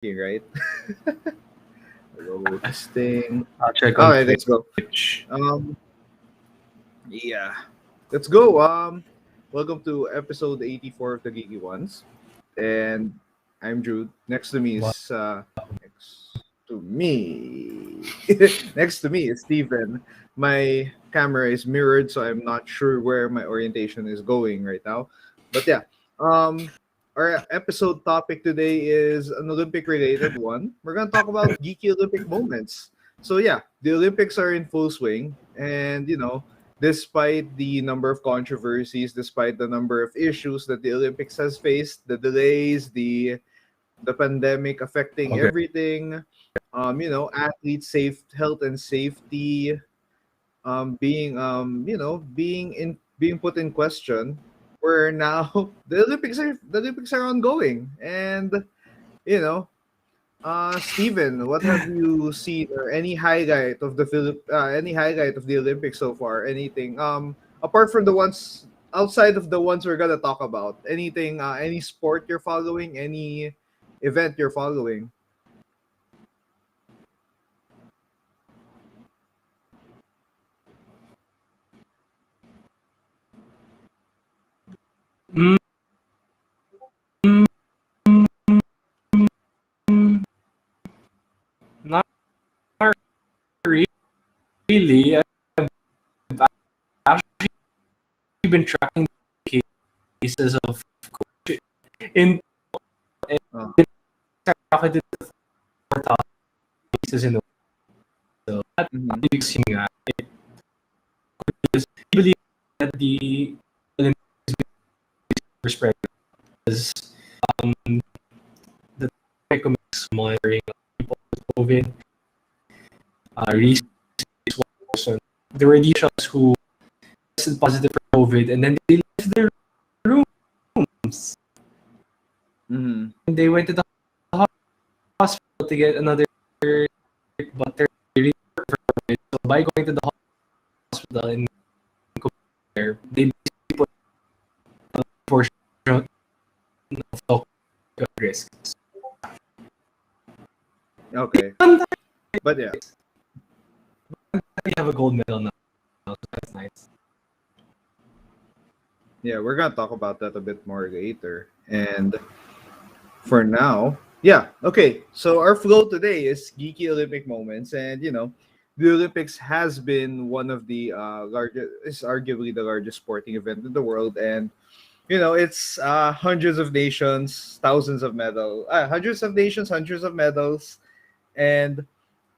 Right? Hello, testing. I'll check All on right, let's go. Twitch. Yeah, let's go. Welcome to episode 84 of the Geeky Ones, and I'm Jude. Next to me Wow. is next to me. Next to me is Steven. My camera is mirrored, so I'm not sure where my orientation is going right now. But yeah, um, our episode topic today is an Olympic related one. We're gonna talk about geeky Olympic moments. So yeah, the Olympics are in full swing, and despite the number of controversies, despite the number of issues that the Olympics has faced, the delays, the pandemic affecting Okay. everything, athletes safe health and safety being put in question. Where now the Olympics are ongoing, and you know Steven, what have you seen or any highlight of the Olympics so far? Anything apart from the ones outside of the ones we're gonna talk about? Anything? Any sport you're following? Any event you're following? Mm, Not really. I've actually been tracking cases of COVID in Oh, skyrocketed to 4,000 cases in the world. So that's mm-hmm. interesting. Because I believe that the Olympics is spread because um, the economics monitoring of people with COVID research was there were officials who tested positive for COVID and then they left their rooms Mm-hmm. and they went to the hospital to get another but they're really for COVID. So by going to the hospital and there, they basically put a portion of risk. Okay, but yeah, We have a gold medal now, so that's nice. yeah, we're gonna talk about that a bit more later. And for now, yeah, okay. So our flow today is geeky Olympic moments, and the Olympics has been one of the largest, is arguably the largest sporting event in the world, and it's hundreds of nations, hundreds of nations, hundreds of medals, and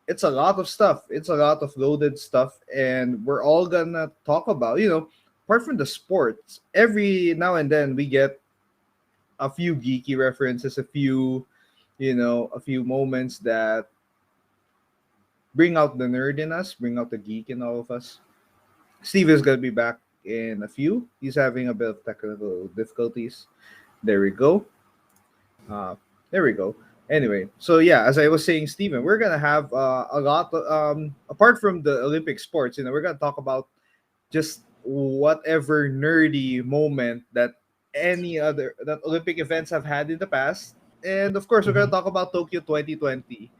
it's a lot of stuff. It's a lot of loaded stuff, and we're all gonna talk about, apart from the sports, every now and then we get a few geeky references, a few moments that bring out the nerd in us, bring out the geek in all of us. Steve is gonna be back in a few. He's having a bit of technical difficulties. There we go. Uh, there we go. Anyway, so yeah, as I was saying, Steven, we're gonna have a lot. Apart from the Olympic sports, we're gonna talk about just whatever nerdy moment that Olympic events have had in the past. And of course, we're gonna Mhm. talk about Tokyo 2020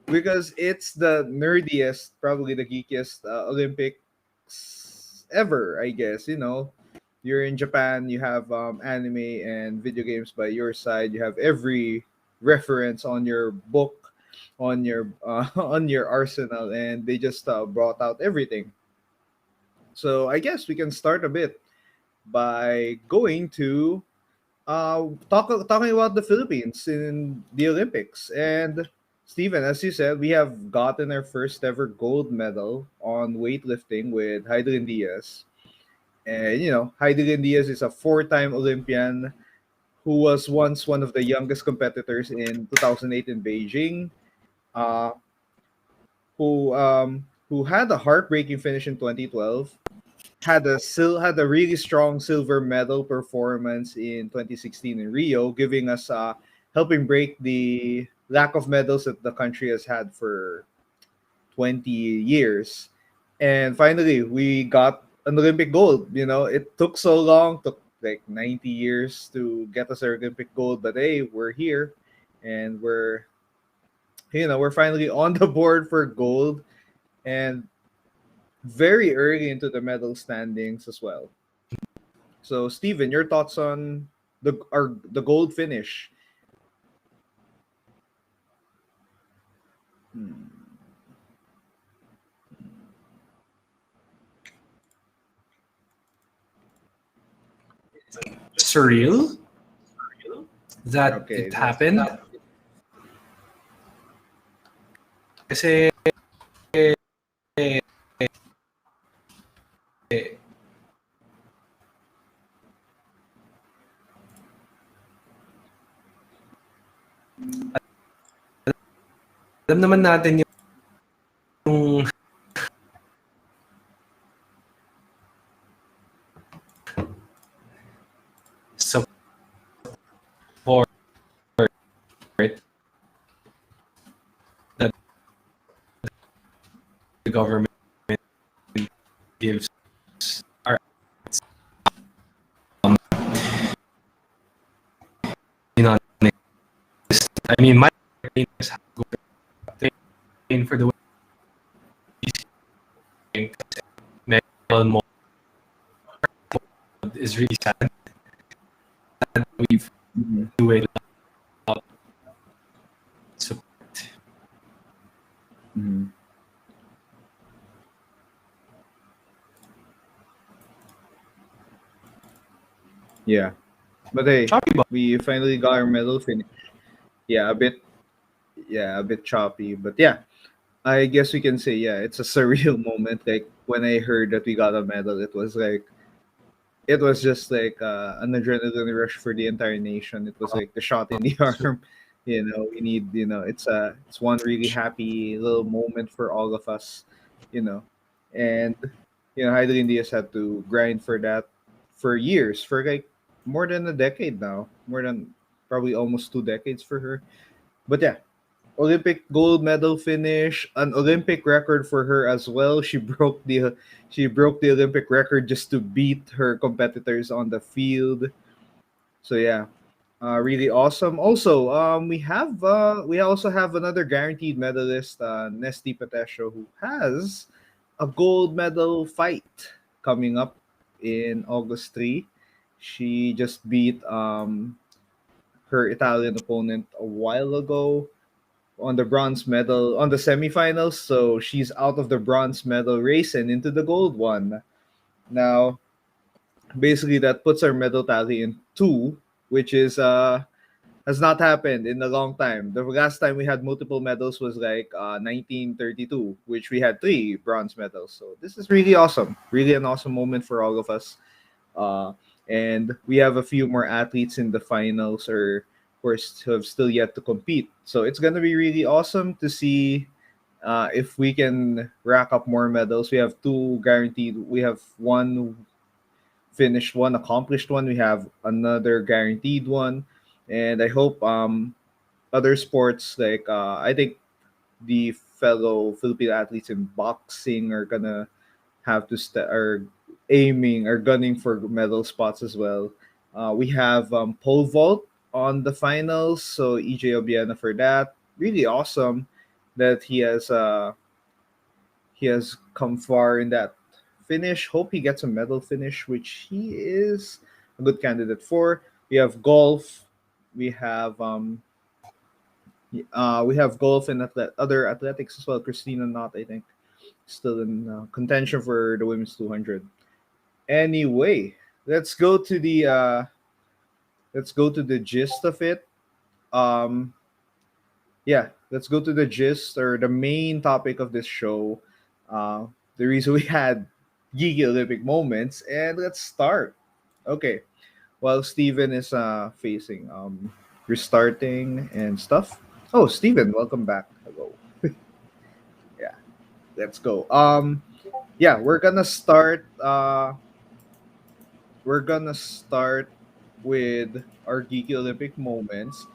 because it's the nerdiest, probably the geekiest Olympics ever. I guess you're in Japan, you have anime and video games by your side. You have every reference on your book, on your on your arsenal, and they just brought out everything. So I guess we can start a bit by going to talking about the Philippines in the Olympics. And Steven, as you said, we have gotten our first ever gold medal on weightlifting with Heidelin Diaz. And Heidelin Diaz is a four-time Olympian who was once one of the youngest competitors in 2008 in Beijing. Uh, who had a heartbreaking finish in 2012, had a really strong silver medal performance in 2016 in Rio, giving us helping break the lack of medals that the country has had for 20 years. And finally, we got an Olympic gold. It took so long, took like 90 years to get us our Olympic gold, but hey, we're here, and we're finally on the board for gold, and very early into the medal standings as well. So, Steven, your thoughts on the gold finish? Hmm. Surreal that Okay, it that's happened. Kasi alam naman natin yung support that the government gives our non I mean my opinion is for the medal is really sad that we've waited up support. Mhm. Yeah, but hey, Choppy ba? we finally got our medal finish. Yeah, a bit choppy, but yeah, I guess we can say yeah, it's a surreal moment. Like when I heard that we got a medal, it was just like an adrenaline rush for the entire nation. It was like the shot in the arm. We need, it's one really happy little moment for all of us, you know. And Heidelin Diaz had to grind for that for years, for like more than a decade now, more than probably almost 2 decades for her. But yeah, Olympic gold medal finish, an Olympic record for her as well. She broke the Olympic record just to beat her competitors on the field. So yeah, really awesome. Also, we also have another guaranteed medalist, Nesty Patesho, who has a gold medal fight coming up in August 3. She just beat her Italian opponent a while ago on the bronze medal on the semifinals. So she's out of the bronze medal race and into the gold one. Now, basically, that puts our medal tally in two, which is has not happened in a long time. The last time we had multiple medals was like 1932, which we had three bronze medals. So this is really awesome. Really an awesome moment for all of us. Uh, and we have a few more athletes in the finals, or of course, who have still yet to compete. So it's gonna be really awesome to see if we can rack up more medals. We have two guaranteed. We have one finished one, accomplished one. We have another guaranteed one, and I hope other sports like I think the fellow Filipino athletes in boxing are gonna have to are aiming or gunning for medal spots as well. We have pole vault on the finals, so EJ Obiena for that. Really awesome that he has come far in that finish. Hope he gets a medal finish, which he is a good candidate for. We have golf. We have golf and other athletics as well. Christina Knott, I think, still in contention for the women's 200. Anyway, let's go to the gist of it. Um, yeah, let's go to the gist or the main topic of this show. Uh, the reason we had geeky Olympic moments, and let's start. Okay, while Steven is facing restarting and stuff. Oh, Steven, welcome back. Hello. Yeah, let's go. Yeah, we're gonna start with our geeky Olympic moments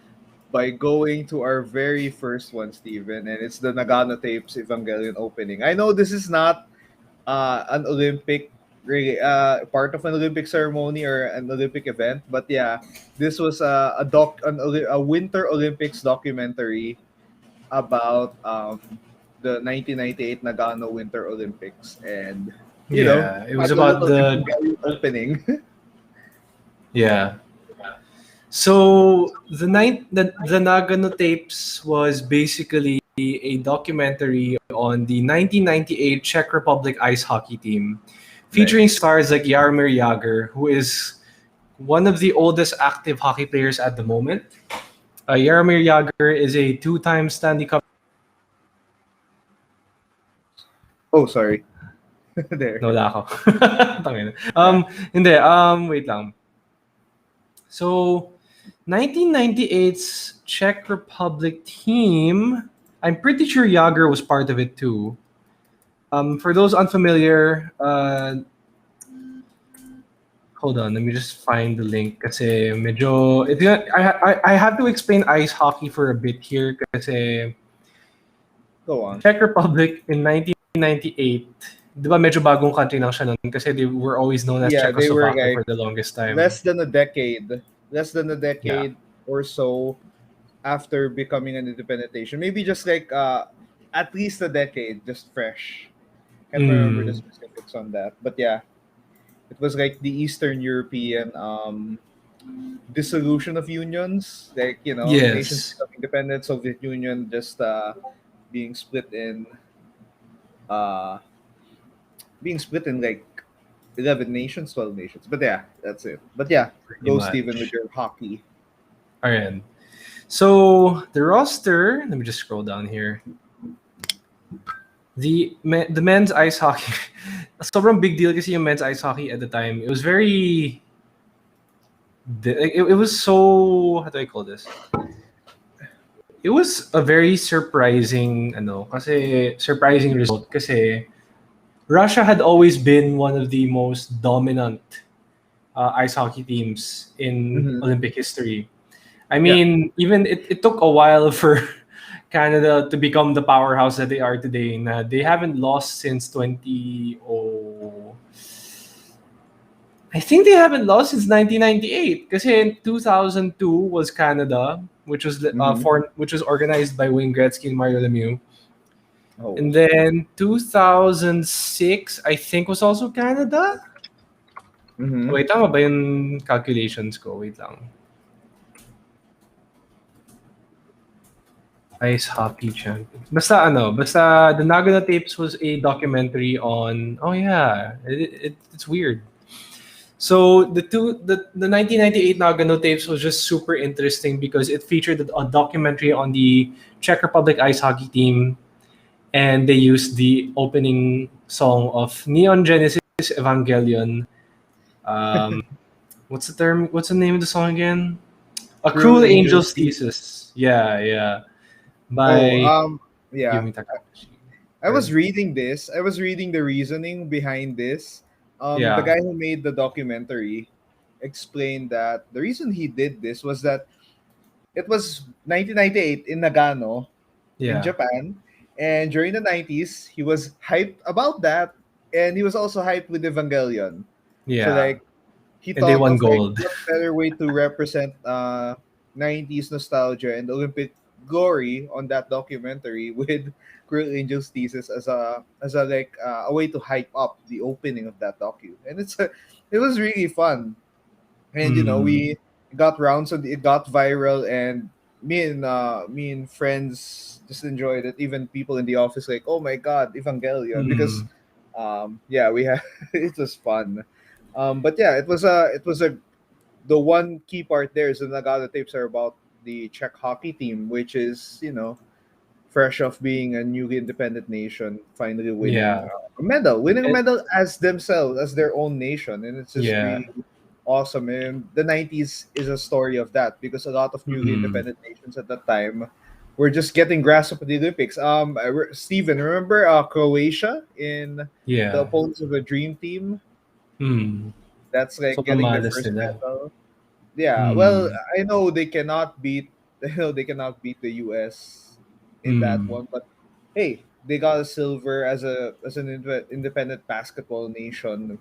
by going to our very first one, Steven, and it's the Nagano Tapes Evangelion opening. I know this is not an Olympic part of an Olympic ceremony or an Olympic event, but yeah, this was a Winter Olympics documentary about the 1998 Nagano Winter Olympics, and Yeah, it was had a about little the Evangelion opening. yeah. So the Nagano tapes was basically a documentary on the 1998 Czech Republic ice hockey team, featuring Nice. stars like Jaromir Jagr, who is one of the oldest active hockey players at the moment. Jaromir Jagr is a two-time Stanley Cup. Oh, sorry. There. Nawala ako. Tangina. Yeah. Hindi, wait lang. So, 1998's Czech Republic team, I'm pretty sure Jagr was part of it too. For those unfamiliar, hold on, let me just find the link kasi medyo, I have to explain ice hockey for a bit here kasi Go on. Czech Republic in 1998, di ba medyo bagong country lang siya nun kasi they were always known as Yeah, they were Czechoslovakia like for the longest time. less than a decade, less than a Yeah. decade or so after becoming an independent nation. Maybe just like at least a decade, just fresh. Can't remember the Mm, specifics on that, but yeah, it was like the Eastern European dissolution of unions, like nations yes. becoming independent, Soviet Union just being split in uh being split in like 11 nations, 12 nations. But yeah, that's it. But yeah, Pretty go Steven with much. your hockey. Alright. So the roster, let me just scroll down here. The men's ice hockey, sobrang big deal kasi yung men's ice hockey at the time. It was very, it was so, how do I call this? It was a very surprising, surprising result kasi Russia had always been one of the most dominant ice hockey teams in Mm-hmm. Olympic history. I Yeah. mean, even it took a while for Canada to become the powerhouse that they are today. Na they haven't lost since 20. I think they haven't lost since 1998. Because in 2002 was Canada, which was Mm-hmm. which was organized by Wayne Gretzky and Mario Lemieux. Oh. And then 2006, I think, was also Canada. Mm-hmm. Wait, tama ba yung calculations ko? Wait lang. Ice hockey champion. Basta the Nagano tapes was a documentary on. Oh yeah, it's weird. So the 1998 Nagano tapes was just super interesting because it featured a documentary on the Czech Republic ice hockey team, and they used the opening song of Neon Genesis Evangelion. Um, what's the term? What's the name of the song again? A Cruel Cruel Angels Angel's Thesis. Thesis. Yeah, yeah. Oh, By yeah. Yumi Takahashi. I Or was reading this. I was reading the reasoning behind this. The yeah, guy who made the documentary explained that the reason he did this was that it was 1998 in Nagano, in yeah, Japan, and during the 90s, he was hyped about that, and he was also hyped with Evangelion. So yeah. like he And they thought won of like gold. what better way to represent 90s nostalgia and Olympic glory on that documentary with Cruel Angel's thesis as a like a way to hype up the opening of that docu. And it was really fun. And Mm, we got rounds and it got viral, and me and friends just enjoyed it. Even people in the office like, oh my god, Evangelion, because mm, yeah, we had it was fun. But yeah, it was a the one key part there is the Nagano tapes are about the Czech hockey team, which is fresh off being a newly independent nation, finally winning yeah, winning a it, medal as themselves, as their own nation, and it's just yeah. really awesome. And the 90s is a story of that because a lot of newly Mm, independent nations at that time were just getting grasp of the Olympics. Steven, remember Croatia in the yeah. opponents of the Dream Team? Mm. That's like Sobrang getting their malas first nila. medal. Yeah, well, Mm, I know they cannot beat. I know they cannot beat the U.S. in that mm, one, but hey, they got a silver as an independent basketball nation,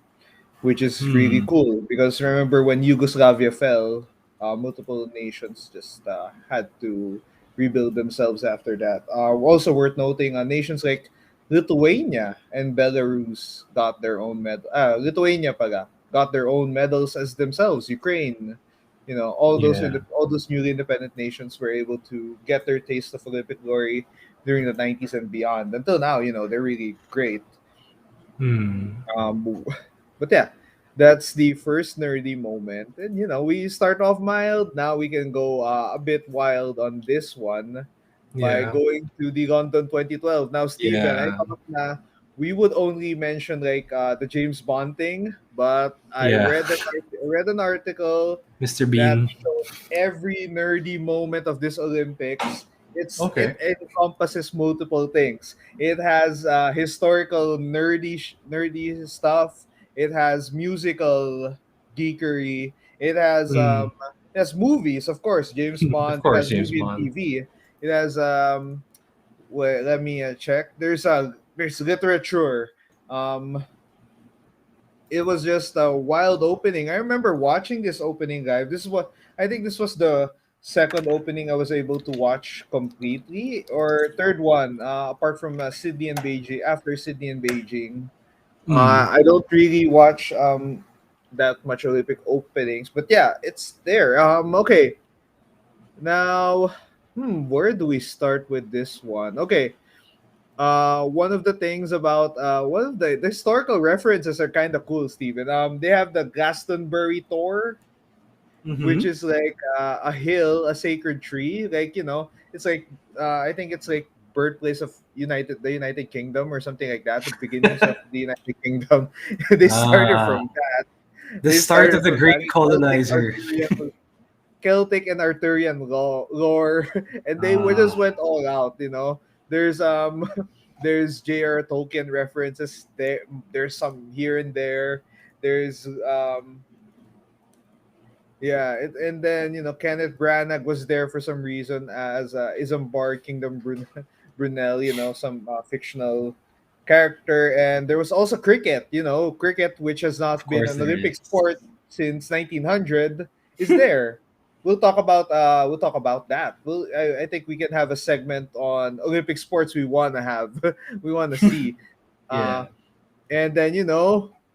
which is really mm. cool. Because remember when Yugoslavia fell, multiple nations just had to rebuild themselves after that. Also worth noting, nations like Lithuania and Belarus got their own medal. Lithuania pala got their own medals as themselves. Ukraine, Yeah. all those newly independent nations were able to get their taste of Olympic glory during the 90s and beyond. Until now, they're really great. Hmm. Um, but yeah, that's the first nerdy moment. And we start off mild. Now we can go a bit wild on this one by Yeah. going to the London 2012. Now, Steven, I Yeah. thought na we would only mention like the James Bond thing, but Yeah. I read an article Mr. that Bean. shows every nerdy moment of this Olympics. It Okay. encompasses multiple things. It has historical nerdy stuff. It has musical geekery. Hmm. It has movies, of course. James Of Bond. It course, has James movie and Bond. TV. It has wait, let me check. There's literature. Um, it was just a wild opening. I remember watching this opening live. I think this was the second opening I was able to watch completely, or third one, apart from Sydney and Beijing. After Sydney and Beijing, Hmm. I don't really watch that much Olympic openings, but yeah, it's there. Okay, now, where do we start with this one? Okay, one of the things about one of the historical references are kind of cool, Steven. They have the Glastonbury Tor, which Mm-hmm. is like a hill, a sacred tree. Like it's like I think it's like birthplace of the United Kingdom or something like that. The beginnings of the United Kingdom. they started Ah, from that. the They start of started the from great that colonizer. Celtic and Arthurian lore, and they just Ah, went all out. There's there's J.R. Tolkien references there. There's some here and there. There's yeah, and then Kenneth Branagh was there for some reason as Isambard Kingdom Brunel. Some fictional character, and there was also cricket. Cricket, which has of not been course an there Olympic is. sport since 1900, is there. We'll talk about that. I think we can have a segment on Olympic sports we want to have, we want to see. Uh, Yeah. and then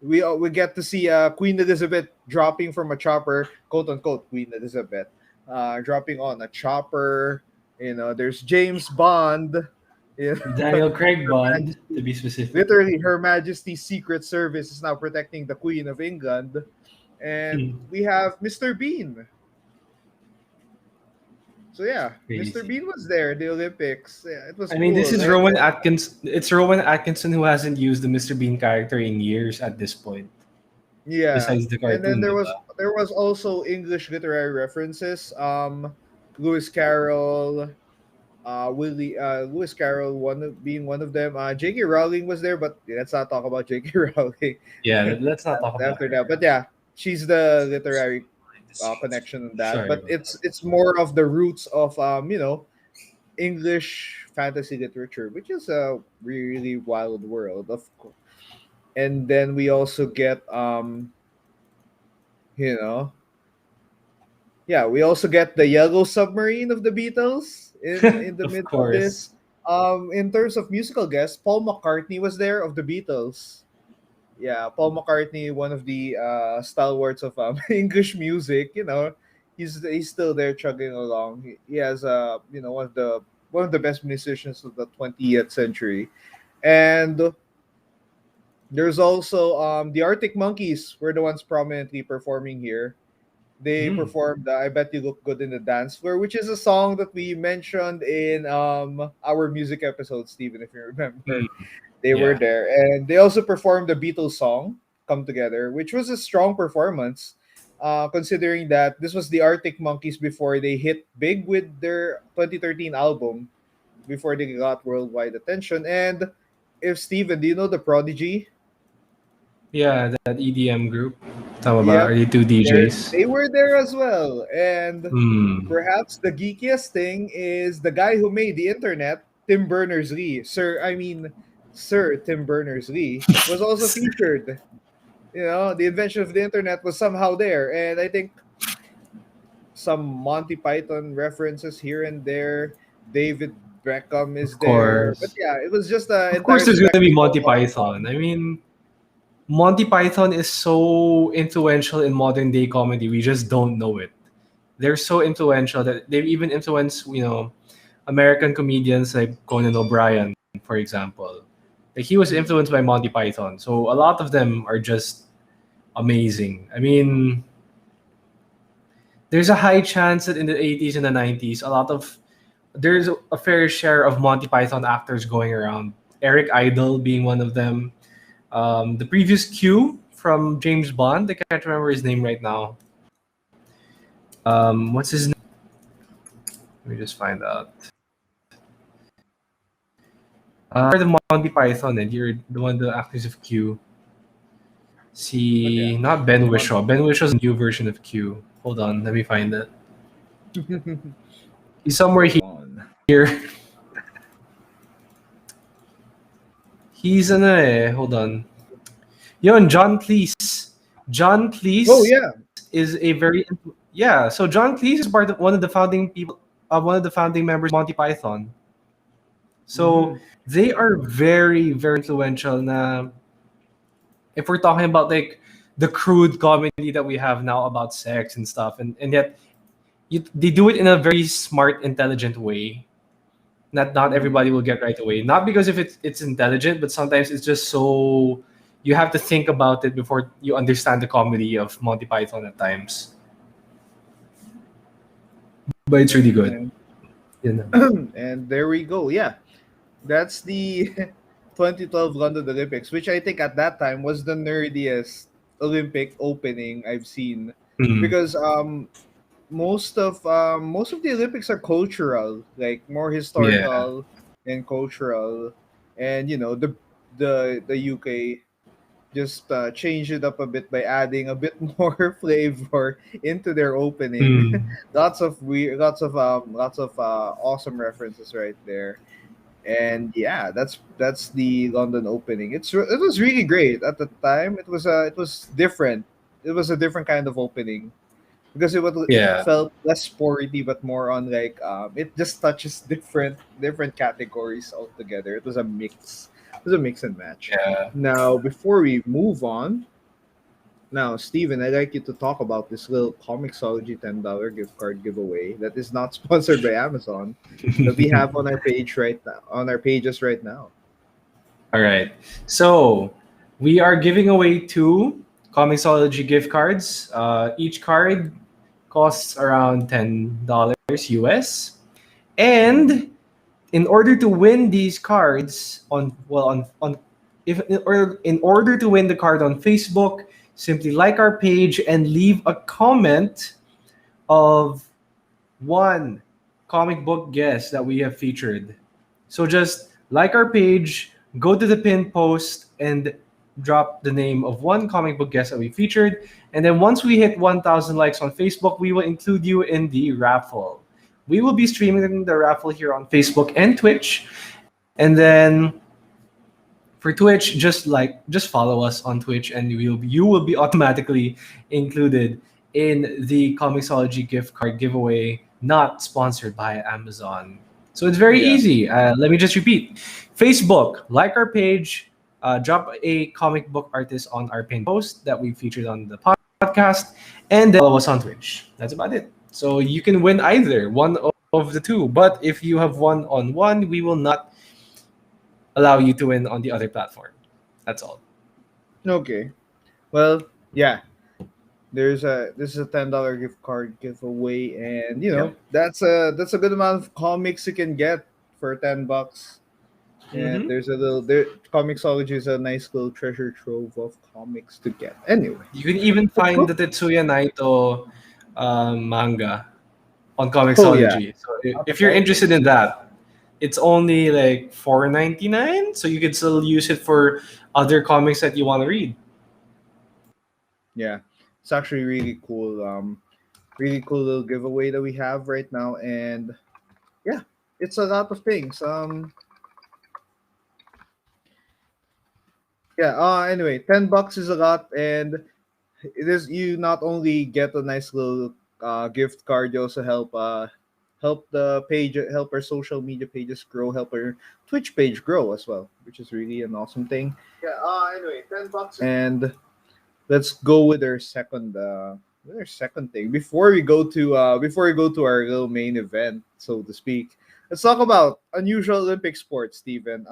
we get to see Queen Elizabeth dropping from a chopper, quote unquote Queen Elizabeth, dropping on a chopper. There's James Bond. You know, Daniel Craig Her Bond, to Majesty, be specific. literally, Her Majesty's Secret Service is now protecting the Queen of England, and Hmm. we have Mr. Bean. So yeah, Mr. Crazy. Bean was there. The Olympics. Yeah, it was I mean, this cool. is And Rowan Atkins. It's Rowan Atkinson who hasn't used the Mr. Bean character in years at this point, yeah, besides the and then cartoon, diba? there was also English literary references. Lewis Carroll, Lewis Carroll, being one of them. J.K. Rowling was there, but let's not talk about J.K. Rowling Yeah, let's not talk about after her. that. But yeah, she's the literary connection in that. Sorry But about that. it's more of the roots of English fantasy literature, which is a really wild world, of course. And then we also get you know yeah, we also get the Yellow Submarine of the Beatles in the Of middle of course. this. In terms of musical guests, Paul McCartney was there of the Beatles. Yeah, Paul McCartney, one of the stalwarts of English music. He's still there chugging along. He has one of the best musicians of the 20th century. And there's also the Arctic Monkeys were the ones prominently performing here. They Mm. performed "I Bet You Look Good in the Dance Floor," which is a song that we mentioned in our music episode, Steven, if you remember. Mm. They were Yeah. there, and they also performed the Beatles song "Come Together," which was a strong performance, considering that this was the Arctic Monkeys before they hit big with their 2013 album, before they got worldwide attention. And if Steven, do you know the Prodigy? Yeah, that EDM group. Talk about, are Yep, you two DJs? they were there as well, and Hmm. perhaps the geekiest thing is the guy who made the internet, Tim Berners-Lee. Sir Tim Berners-Lee was also featured. The invention of the internet was somehow there, and I think some Monty Python references here and there. David Beckham is Of there. But course. yeah, it was just an Of course, entire there's gonna be Monty spectacle of Python. I mean, Monty Python is so influential in modern day comedy. We just don't know it. They're so influential that they've even influenced, American comedians like Conan O'Brien, for example. Like he was influenced by Monty Python. So a lot of them are just amazing. I mean, there's a high chance that in the 80s and the 90s, there's a fair share of Monty Python actors going around. Eric Idle being one of them. The previous Q from James Bond. I can't remember his name right now. What's his name? Let me just find out. For the Monty Python, and you're the one the actors of Q. but yeah. See, not Ben Mon- Whishaw. Ben Wishaw's a new version of Q. Hold on, let me find it. He's somewhere Go on. here. He's in a. Hold on. Yon, John Cleese. John Oh Cleese yeah. is a very yeah. So John Cleese is part of one of the founding people, one of the founding members of Monty Python. So Mhm. they are very very influential. Na if we're talking about like the crude comedy that we have now about sex and stuff, and yet they do it in a very smart, intelligent way. Not Mhm. everybody will get right away. Not because if it's intelligent, but sometimes it's just so you have to think about it before you understand the comedy of Monty Python at times. But it's really good. And You know. and there we go. Yeah. That's the 2012 London Olympics, which I think at that time was the nerdiest Olympic opening I've seen, Mm. because most of the Olympics are cultural, like more Yeah. historical and cultural, and the UK just changed it up a bit by adding a bit more flavor into their opening. Mm. Lots of awesome references right there. And yeah, that's the London opening. It was really great at the time. It was different. It was a different kind of opening, because it Yeah. felt less sporty but more on like it just touches different categories altogether. It was a mix. It was a mix and match. Yeah. Now before we move on, now Steven, I'd like you to talk about this little Comixology $10 gift card giveaway that is not sponsored by Amazon, that we have on our page right now, on our pages right now. All right. So we are giving away two Comixology gift cards. Each card costs around $10 US. And in order to win these cards on if or in order to win the card on Facebook, simply like our page and leave a comment of one comic book guest that we have featured. So just like our page, go to the pin post and drop the name of one comic book guest that we featured. And then once we hit 1,000 likes on Facebook, we will include you in the raffle. We will be streaming the raffle here on Facebook and Twitch. And then for Twitch, just follow us on Twitch, and you will be automatically included in the Comixology gift card giveaway, not sponsored by Amazon. So it's very Yeah. easy. Let me just repeat: Facebook, like our page, drop a comic book artist on our pin post that we featured on the podcast, and then follow us on Twitch. That's about it. So you can win either one of the two. But if you have one on one, we will not allow you to win on the other platform. That's all. Okay. Well, yeah. This is a $10 gift card giveaway, and Yep. that's a good amount of comics you can get for $10. And Mm-hmm. there's a little there. Comixology is a nice little treasure trove of comics to get. Anyway, You can even let's find go. the Tetsuya Naito manga on Oh yeah, Comixology. So if you're interested in that, it's only like 4.99, so you can still use it for other comics that you want to read. yeah. It's actually really cool. Really cool little giveaway that we have right now, and yeah, it's a lot of things. Yeah. Anyway, $10 is a lot, and it is you not only get a nice little gift card, you also help help the page, help our social media pages grow, help our Twitch page grow as well, which is really an awesome thing. Yeah. Anyway, $10. And let's go with our second thing before we go to our little main event, so to speak. Let's talk about unusual Olympic sports, Steven.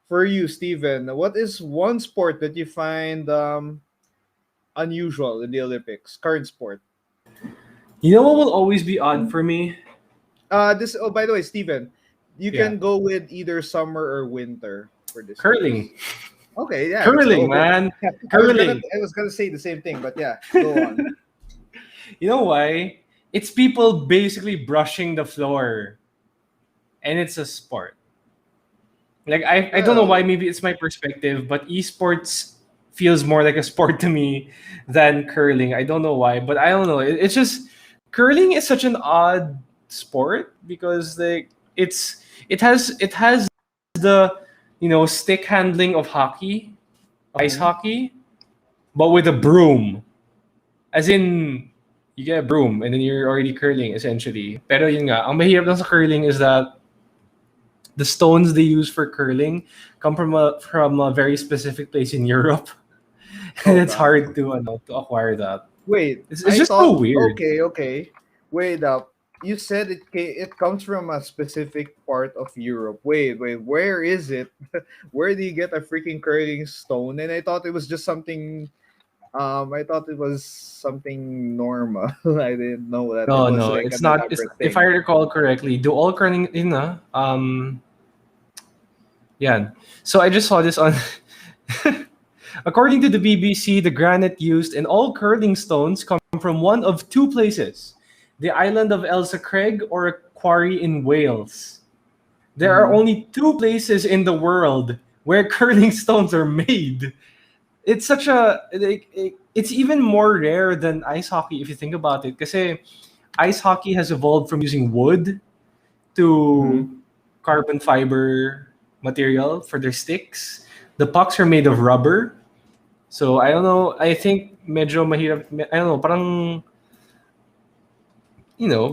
For you, Steven, what is one sport that you find unusual in the Olympics? Current sport. You know what will always be odd for me? This. Oh, by the way, Steven, you Yeah, can go with either summer or winter for this curling. choice. Okay, yeah, let's Curling, go. man. I was gonna Curling. I was gonna say the same thing, but yeah, go on. You know why? It's people basically brushing the floor, and it's a sport. Like I don't know why. Well, Maybe it's my perspective, but esports feels more like a sport to me than curling. I don't know why, but I don't know. It's just curling is such an odd sport because like it has the stick handling of hockey, ice mhm. hockey, but with a broom. As in, you get a broom and then you're already curling essentially. Pero yun nga, ang mahirap lang sa curling is that the stones they use for curling come from a very specific place in Europe, and Oh it's God. hard to acquire that. Wait, It's I just so thought. weird. Okay. Wait up. You said it comes from a specific part of Europe. Wait. Where is it? Where do you get a freaking curling stone? And I thought it was just something. I thought it was something normal. I didn't know that it No, was no, like it's an not. It's elaborate if I thing. recall correctly, do all curling yeah. So I just saw this on. According to the BBC, the granite used in all curling stones come from one of two places: the island of Elsa Craig or a quarry in Wales. There are Mm-hmm. only two places in the world where curling stones are made. It's such a it's even more rare than ice hockey if you think about it. Because ice hockey has evolved from using wood to Mm-hmm. carbon fiber material for their sticks. The pucks are made of rubber. So I don't know. I think medyo mahirap. I don't know. Parang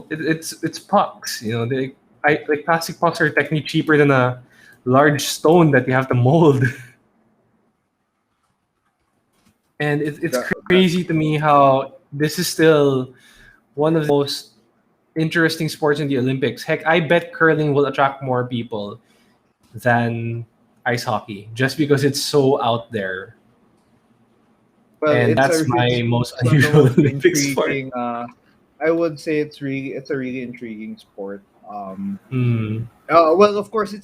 it's pucks. Like plastic pucks are technically cheaper than a large stone that you have to mold. And it's That crazy to me how this is still one of the most interesting sports in the Olympics. Heck, I bet curling will attract more people than ice hockey just because it's so out there. well, And that's my most it's one of the unusual most Olympic sport. intriguing. I would say it's a really intriguing sport. Hmm. Well, of course, it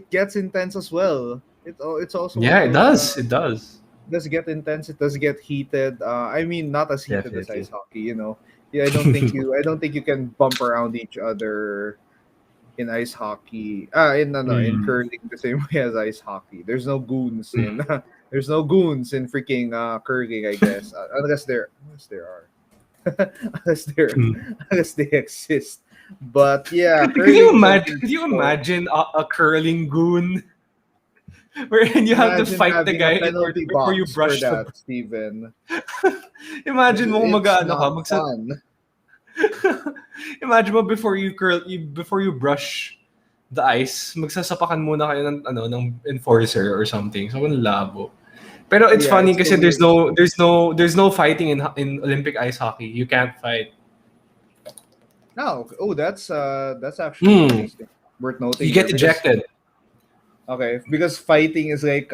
gets intense as well. It's also one Yeah, of it those. does. It does. It does get intense. It does get heated. I mean, not as heated as ice Definitely. hockey. Yeah, I don't think you can bump around each other in ice hockey. In no no in Hmm. curling the same way as ice hockey. There's no goons in there's no goons in freaking curling. I guess unless there are unless there unless they exist. But yeah, curling is a weird Could you sport. imagine a curling goon wherein you have to Imagine fight the having a guy in order penalty before you box for brush the that, Steven. imagine mo kung It's mag-ano ka, not fun. imagine mo before you brush the ice, magsasapakan muna kayo ng enforcer or something. So ang labo. Pero it's Yeah, funny it's a kasi weird. there's no fighting in Olympic ice hockey. You can't fight. No, oh, that's actually Hmm. interesting. Worth You noting there get because ejected. okay, because fighting is like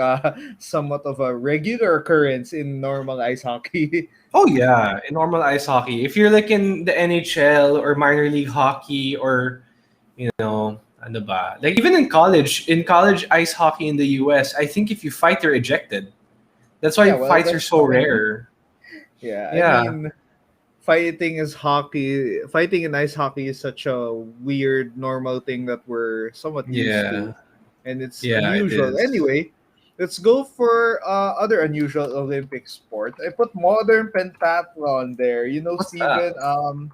somewhat of a regular occurrence in normal ice hockey. Oh yeah, in normal ice hockey. If you're like in the NHL or minor league hockey or ano ba? Like even in college ice hockey in the US, I think if you fight you're ejected. That's why Yeah, well, fights are that's so fine. rare. Yeah, I Yeah. mean, fighting in ice hockey is such a weird normal thing that we're somewhat used to, Yeah. and it's Yeah, it unusual. is. Anyway, let's go for other unusual Olympic sport. I put modern pentathlon there. What's that? Steven.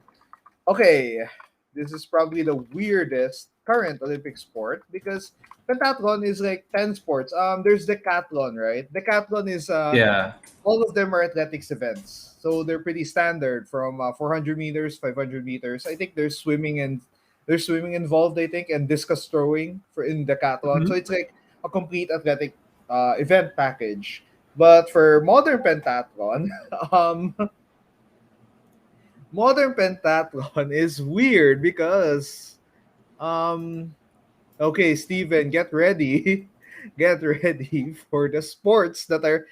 Okay, this is probably the weirdest. current Olympic sport because pentathlon is like 10 sports. There's decathlon, right? Decathlon is Yeah. all of them are athletics events. So they're pretty standard from 400 meters, 500 meters. I think there's swimming involved, I think, and discus throwing for in decathlon. So Mhm. it's like a complete athletic event package. But for modern pentathlon, um, modern pentathlon is weird because um okay, Steven, get ready. Get ready for the sports that are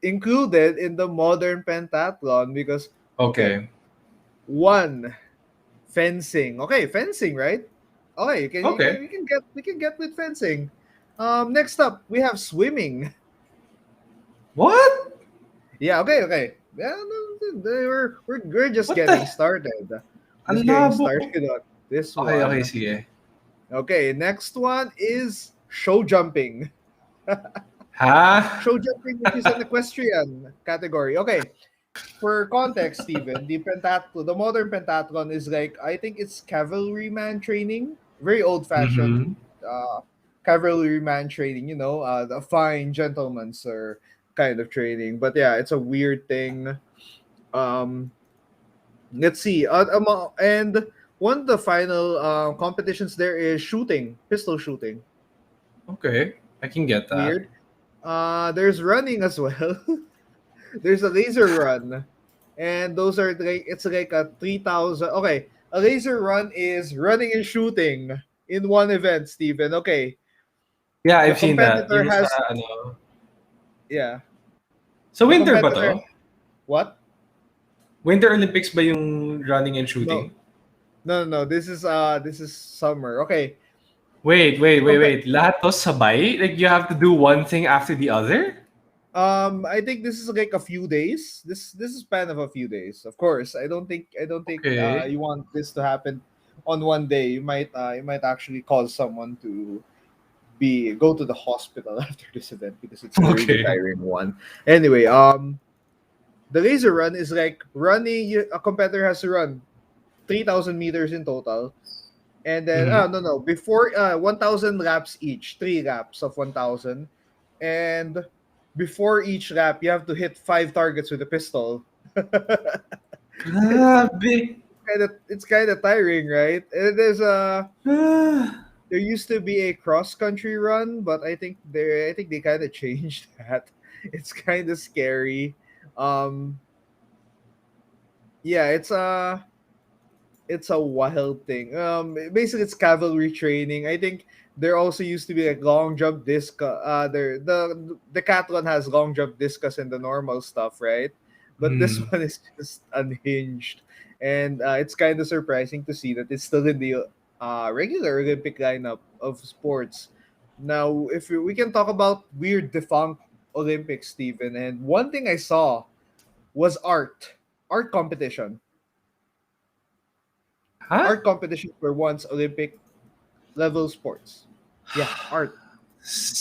included in the modern pentathlon because okay, Okay. one, fencing. Okay, fencing, right? Okay, Okay. we can get with fencing. Next up we have swimming. What? Yeah, okay. Yeah, no, we're just What getting the? started. Ang Just getting labo. started on this Okay, okay, one. sige. Okay, next one is show jumping. Ha? Show jumping, which is an equestrian category. Okay, for context, Steven, the modern pentathlon is like I think it's cavalryman training, very old-fashioned Mhm. uh, cavalryman training. You know, the fine gentleman sir kind of training. But yeah, it's a weird thing. Um, let's see. And one of the final competitions there is shooting, pistol shooting. Okay. I can get that. Weird. There's running as well. There's a laser run, and those are like it's like a 3,000. Okay, a laser run is running and shooting in one event, Steven. Okay, Yeah, the I've seen that. competitor Yung sa has ano. yeah, Sa the winter ba competitor to? what? Winter Olympics ba yung running and No, shooting? no. This is summer. Okay, the Wait. Lahat to sabay? Like you have to do one thing after the other? I think this is like a few days. This is span of a few days. Of course, I don't think Okay. you want this to happen on one day. You might actually cause someone to be go to the hospital after this event because it's a really Okay. tiring one. Anyway, the laser run is like running. A competitor has to run 3,000 meters in total, and then Mhm. no before 1,000 laps each, 3 laps of 1,000, and before each lap you have to hit 5 targets with a pistol. Grabe. It's kind of tiring, right? And Ah. there used to be a cross country run, but I think they kind of changed that. It's kind of scary. Um, yeah, it's a wild thing. Basically, it's cavalry training. I think there also used to be like long jump disc. The decathlon has long jump discus and the normal stuff, right? But this Hmm. one is just unhinged, and it's kind of surprising to see that it's still in the regular Olympic lineup of sports. Now, if we can talk about weird defunct Olympics, Stephen, and one thing I saw was art competition. Huh? Art competitions were once Olympic level sports. Yeah, art.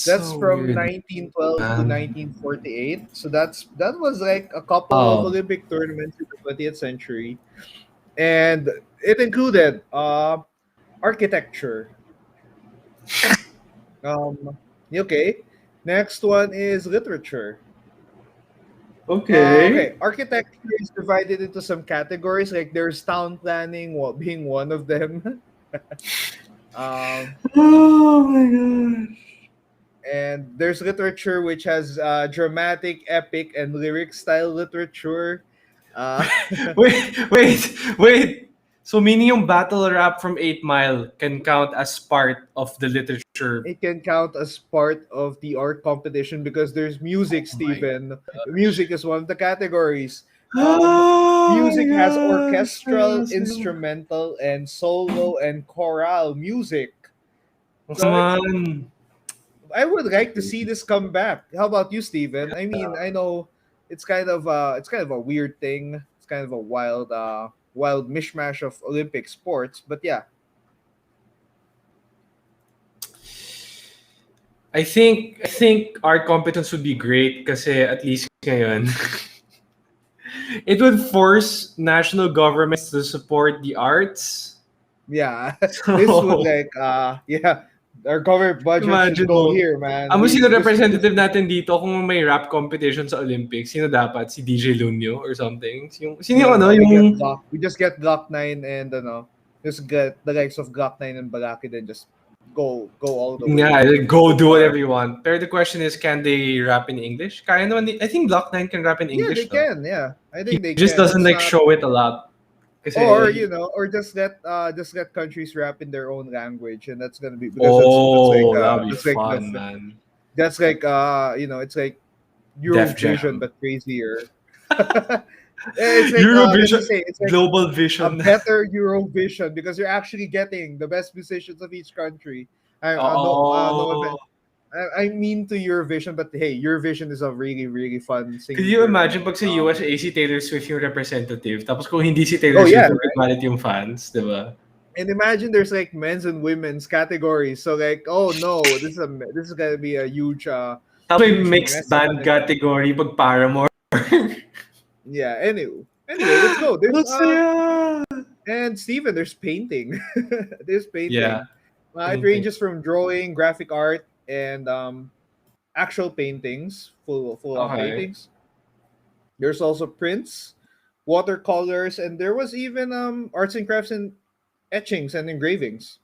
That's So from weird, 1912 to man. 1948. So that was like a couple of Wow. Olympic tournaments in the 20th century, and it included architecture. Um, okay. Next one is literature. Okay. Okay, architecture is divided into some categories. Like there's town planning, being one of them. um, Oh my gosh. and there's literature which has dramatic, epic, and lyric style literature. Uh, Wait. So meaning yung battle rap from 8 Mile can count as part of the literature. it can count as part of the art competition because there's music, Oh my Stephen. Music is one of the categories. Um, Oh my music has gosh. orchestral, instrumental, and solo and choral music. So Naman. I would like to see this come back. How about you, Steven? I mean, I know it's kind of a weird thing. It's kind of a wild mishmash of Olympic sports, but yeah. I think art competitions would be great kasi at least ngayon it would force national governments to support the arts. Yeah, this would So, like yeah, our government budget should imagine go mo. here, man. Amo sino We just representative natin dito kung may rap competition sa Olympics? Sino dapat? Si DJ Lunyo or something? Sino yung ano? no, Yung we just get Glock 9 and just get the likes of Glock 9 and Balaki, then just go all the way. yeah, go Go do far. whatever you want. Pero the question is, can they rap in English? Kaya naman, I think Block 9 can rap in Yeah, they English, no? can. Yeah, I He think they just can. doesn't It's like not, show it a lot. or Kasi, or just let countries rap in their own language, and that's gonna be because oh, that would be fun, man. that's like it's like Def Eurovision Jam. but crazier. It's like let's Eurovision, just say it's like Global a Vision. better Eurovision because you're actually getting the best musicians of each country. No Oh. offense. I mean to Eurovision, but hey, Eurovision is a really really fun Could singing you tournament. imagine pag sa USA si Taylor Swift yung representative, tapos kung hindi si Oh Taylor yeah, Swift yung right. magmalit yung fans, di ba? And imagine there's like men's and women's categories. So like, oh no, this is gonna be a huge Tapos may huge mixed mess of band an event. category pag Paramore. Yeah. Anyway, let's go. There's Ang saya! and Steven, there's painting. There's Yeah, painting. It painting. ranges from drawing, graphic art, and actual paintings, full on Okay. paintings. There's also prints, watercolors, and there was even arts and crafts and etchings and engravings.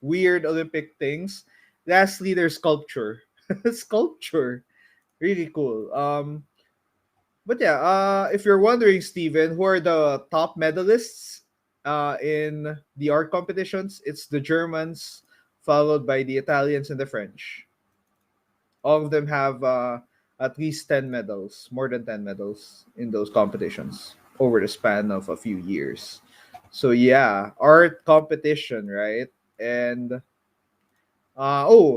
Weird Olympic things. Lastly, there's sculpture. Sculpture. Really cool. But yeah, if you're wondering, Steven, who are the top medalists in the art competitions, it's the Germans, followed by the Italians and the French. All of them have at least 10 medals, more than 10 medals in those competitions over the span of a few years. So yeah, art competition, right? And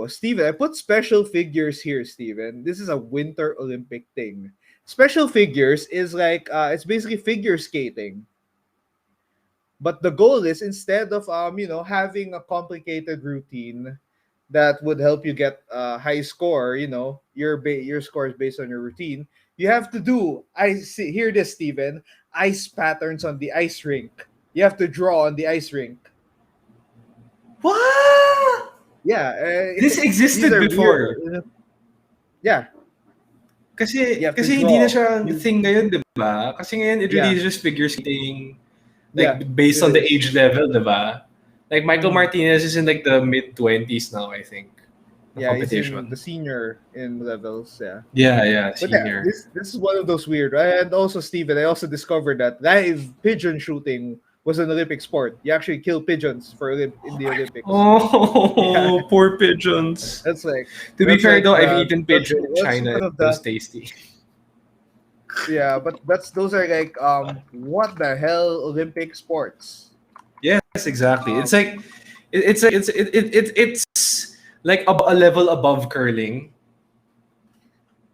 Steven, I put special figures here, Steven. This is a Winter Olympic thing. Special figures is like it's basically figure skating. But the goal is instead of having a complicated routine that would help you get a high score, your score is based on your routine. You have to do I see hear this, Steven, ice patterns on the ice rink. You have to draw on the ice rink. What? Yeah, This these existed are before. weird. Yeah, Kasi you have to kasi hindi na draw. siya thing ngayon, 'di ba? Kasi ngayon it really Yeah, is just figure skating like yeah, based it on the is. age level, 'di ba? Like Michael Mhm. Martinez is in like the mid-20s now, I think. The Yeah, he's in the competition. senior in levels. Yeah. Yeah, But yeah, senior. this is one of those weird. And also, Steven, I also discovered that live pigeon shooting was an Olympic sport. You actually kill pigeons in the Olympics. Yeah, Oh, poor pigeons. that's like To be fair though, I've the eaten pigeon in that's China. one It of was the tasty. yeah, but that's those are like what the hell Olympic sports. Yes, exactly. It's Um, like it's like a level above curling,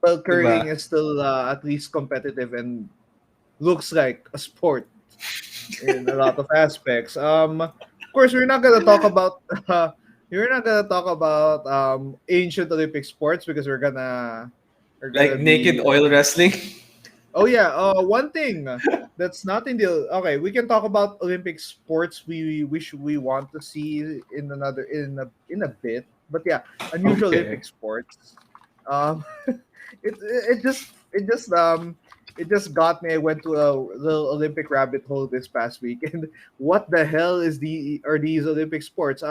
well, diba? curling is still at least competitive and looks like a sport in a lot of aspects. Of course, we're not gonna talk about ancient Olympic sports because we're Like gonna naked be. oil wrestling. Oh yeah, one thing that's not in the okay. We can talk about Olympic sports we want to see in a bit. But yeah, unusual Okay. Olympic sports. Um, it just got me. I went to a little Olympic rabbit hole this past week, and what the hell are these Olympic sports?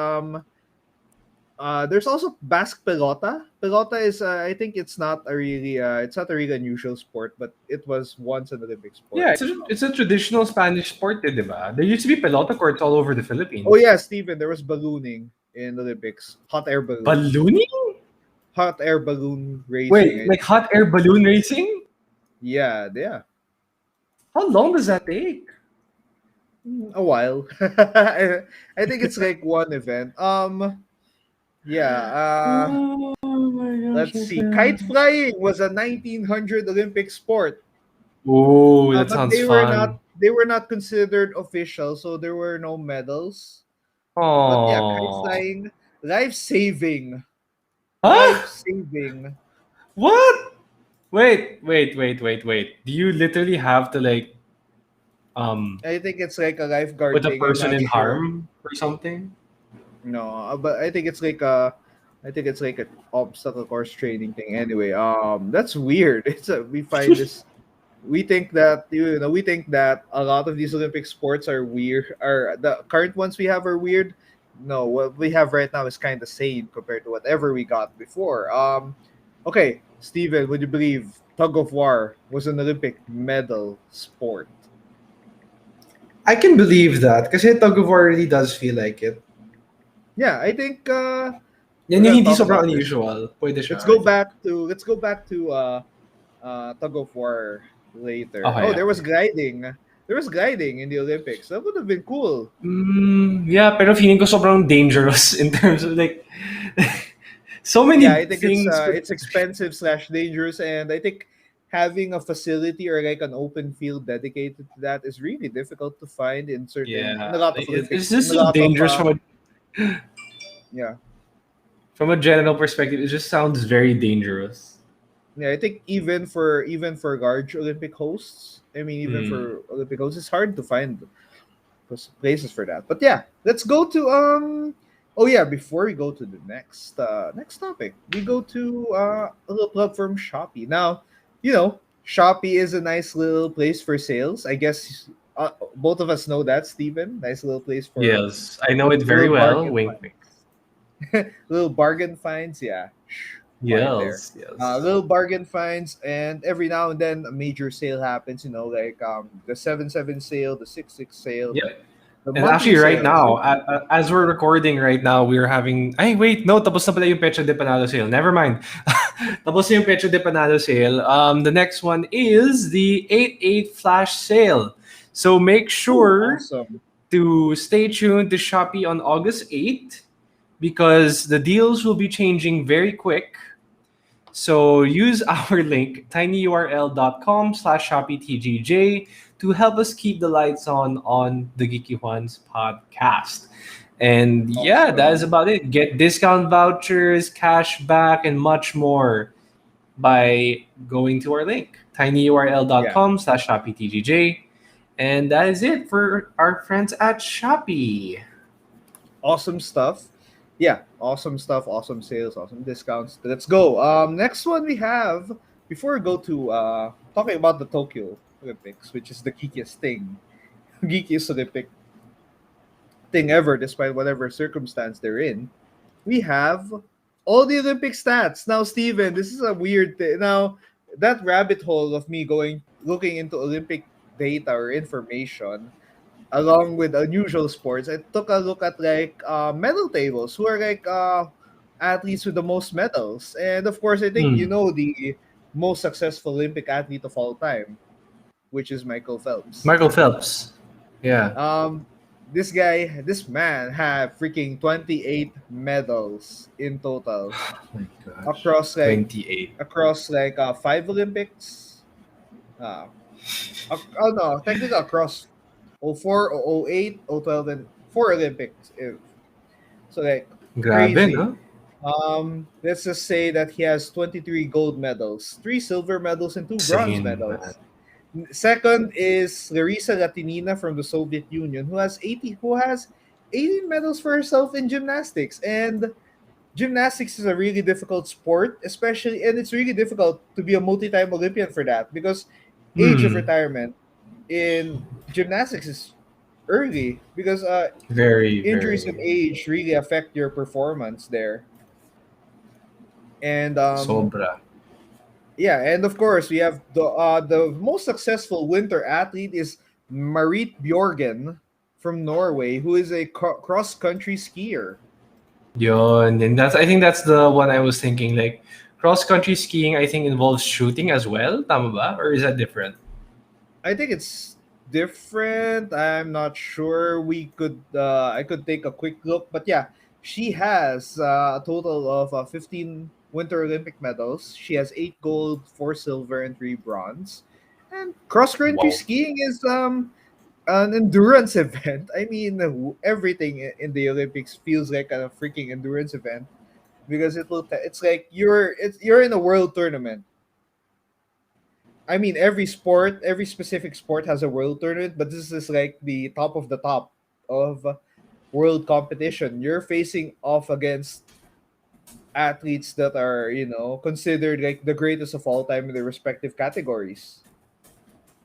There's also basque pelota. Pelota is I think it's not a really unusual sport, but it was once an Olympic sport. Yeah, it's a traditional Spanish sport, diba? There used to be pelota courts all over the Oh Philippines. yeah, Steven, there was ballooning in Olympics. Ballooning? Hot air balloon racing. Wait, like hot air balloon racing? Yeah, yeah. How long does that take? A while. I think it's like one event. Yeah. Oh my gosh, Let's ang see. saya. Kite flying was a 1900 Olympic sport. Oh, that But sounds fun. they were not considered official, so there were no medals. But yeah, kite Oh. flying, life saving, life Huh? saving. What? Wait. Do you literally have to like I think it's like a lifeguard with a thing. I'm person not in sure. harm or something. No, but I think it's like a obstacle course training thing. Anyway, that's weird. We find this. We think that a lot of these Olympic sports are weird. Are the current ones we have are weird? No, what we have right now is kind of sane compared to whatever we got before. Okay, Steven, would you believe tug of war was an Olympic medal sport? I can believe that kasi tug of war really does feel like it. Yeah, I think Yan we're yung gonna hindi talk sobrang about this. unusual. Pwede Let's siya, I go think. back to let's go back to tug of war later. Okay, Oh, there was okay. gliding. There was gliding in the Olympics. That would have been cool. Yeah, pero feeling ko sobrang dangerous in terms of like so Yeah, many I think things could. it's expensive slash dangerous, and I think having a facility or like an open field dedicated to that is really difficult to find in a Yeah, lot of like, it's Olympics just in a so lot of dangerous yeah. from a general perspective. It just sounds very dangerous. Yeah, I think even for large Olympic hosts, I mean even Hmm. for Olympic hosts, it's hard to find places for that. But yeah, let's go to oh yeah, before we go to the next topic, we go to a little plug from Shopee. Now, Shopee is a nice little place for sales. I guess both of us know that, Steven. Nice little place for Yes, I know it very little well. bargain Wink, wink. finds. Little bargain finds, yeah. Quiet there. Yes, yes. Little bargain finds, and every now and then a major sale happens. Like the 7/7 sale, the 6/6 sale, Yep. the And monthly actually, right sales. now, as we're recording right now, we're having. Ay, wait, no, tapos na pala yung Pecho de Panalo sale. Never mind. Tapos na yung Pecho de Panalo sale. The next one is the 8/8 flash sale. So make Ooh, sure awesome. to stay tuned to Shopee on August 8th because the deals will be changing very quick. So use our link tinyurl.com/ShopeeTGJ to help us keep the lights on the Geeky Ones podcast. And yeah, that is Awesome. about it. Get discount vouchers, cash back, and much more by going to our link Yeah. tinyurl.com/ShopeeTGJ. And that is it for our friends at Shopee. Awesome stuff. Yeah, awesome stuff, awesome sales, awesome discounts. Let's go. Next one we have before we go to talking about the Tokyo Olympics, which is the geekiest thing, geekiest Olympic thing ever, despite whatever circumstance they're in. We have all the Olympic stats. Now, Steven, this is a weird thing. Now, that rabbit hole of me going looking into Olympic data or information along with unusual sports, I took a look at like medal tables, who are like athletes with the most medals. And of course, I think you Hmm. know the most successful Olympic athlete of all time, which is Michael Phelps. Michael Phelps. Yeah. Um, this man had freaking 28 medals in total Oh my gosh. across like 28. five Olympics. Uh, oh no, technically across 04, 08, 012, and four Olympics. So like Grabe, crazy. no? Let's just say that he has 23 gold medals, three silver medals, and two bronze Insane, man. medals. Second is Larisa Latinina from the Soviet Union, who has 18 medals for herself in gymnastics. And gymnastics is a really difficult sport, especially, and it's really difficult to be a multi-time Olympian for that because age of Hmm. retirement in gymnastics is early because Very, injuries and very. age really affect your performance there. And Sobra. yeah, and of course we have the most successful winter athlete is Marit Bjorgen from Norway, who is a cross country skier. Yun. And I think that's the one I was thinking. Like, cross-country skiing, I think, involves shooting as well. Tama ba? Or is that different? I think it's different. I'm not sure. I could take a quick look, but yeah, she has a total of 15 Winter Olympic medals. She has 8 gold, 4 silver, and 3 bronze. And cross country Wow. skiing is an endurance event. I mean, everything in the Olympics feels like a freaking endurance event because it's like you're in a world tournament. I mean, every sport, every specific sport has a world tournament, but this is like the top of the top of world competition. You're facing off against athletes that are, considered like the greatest of all time in their respective categories.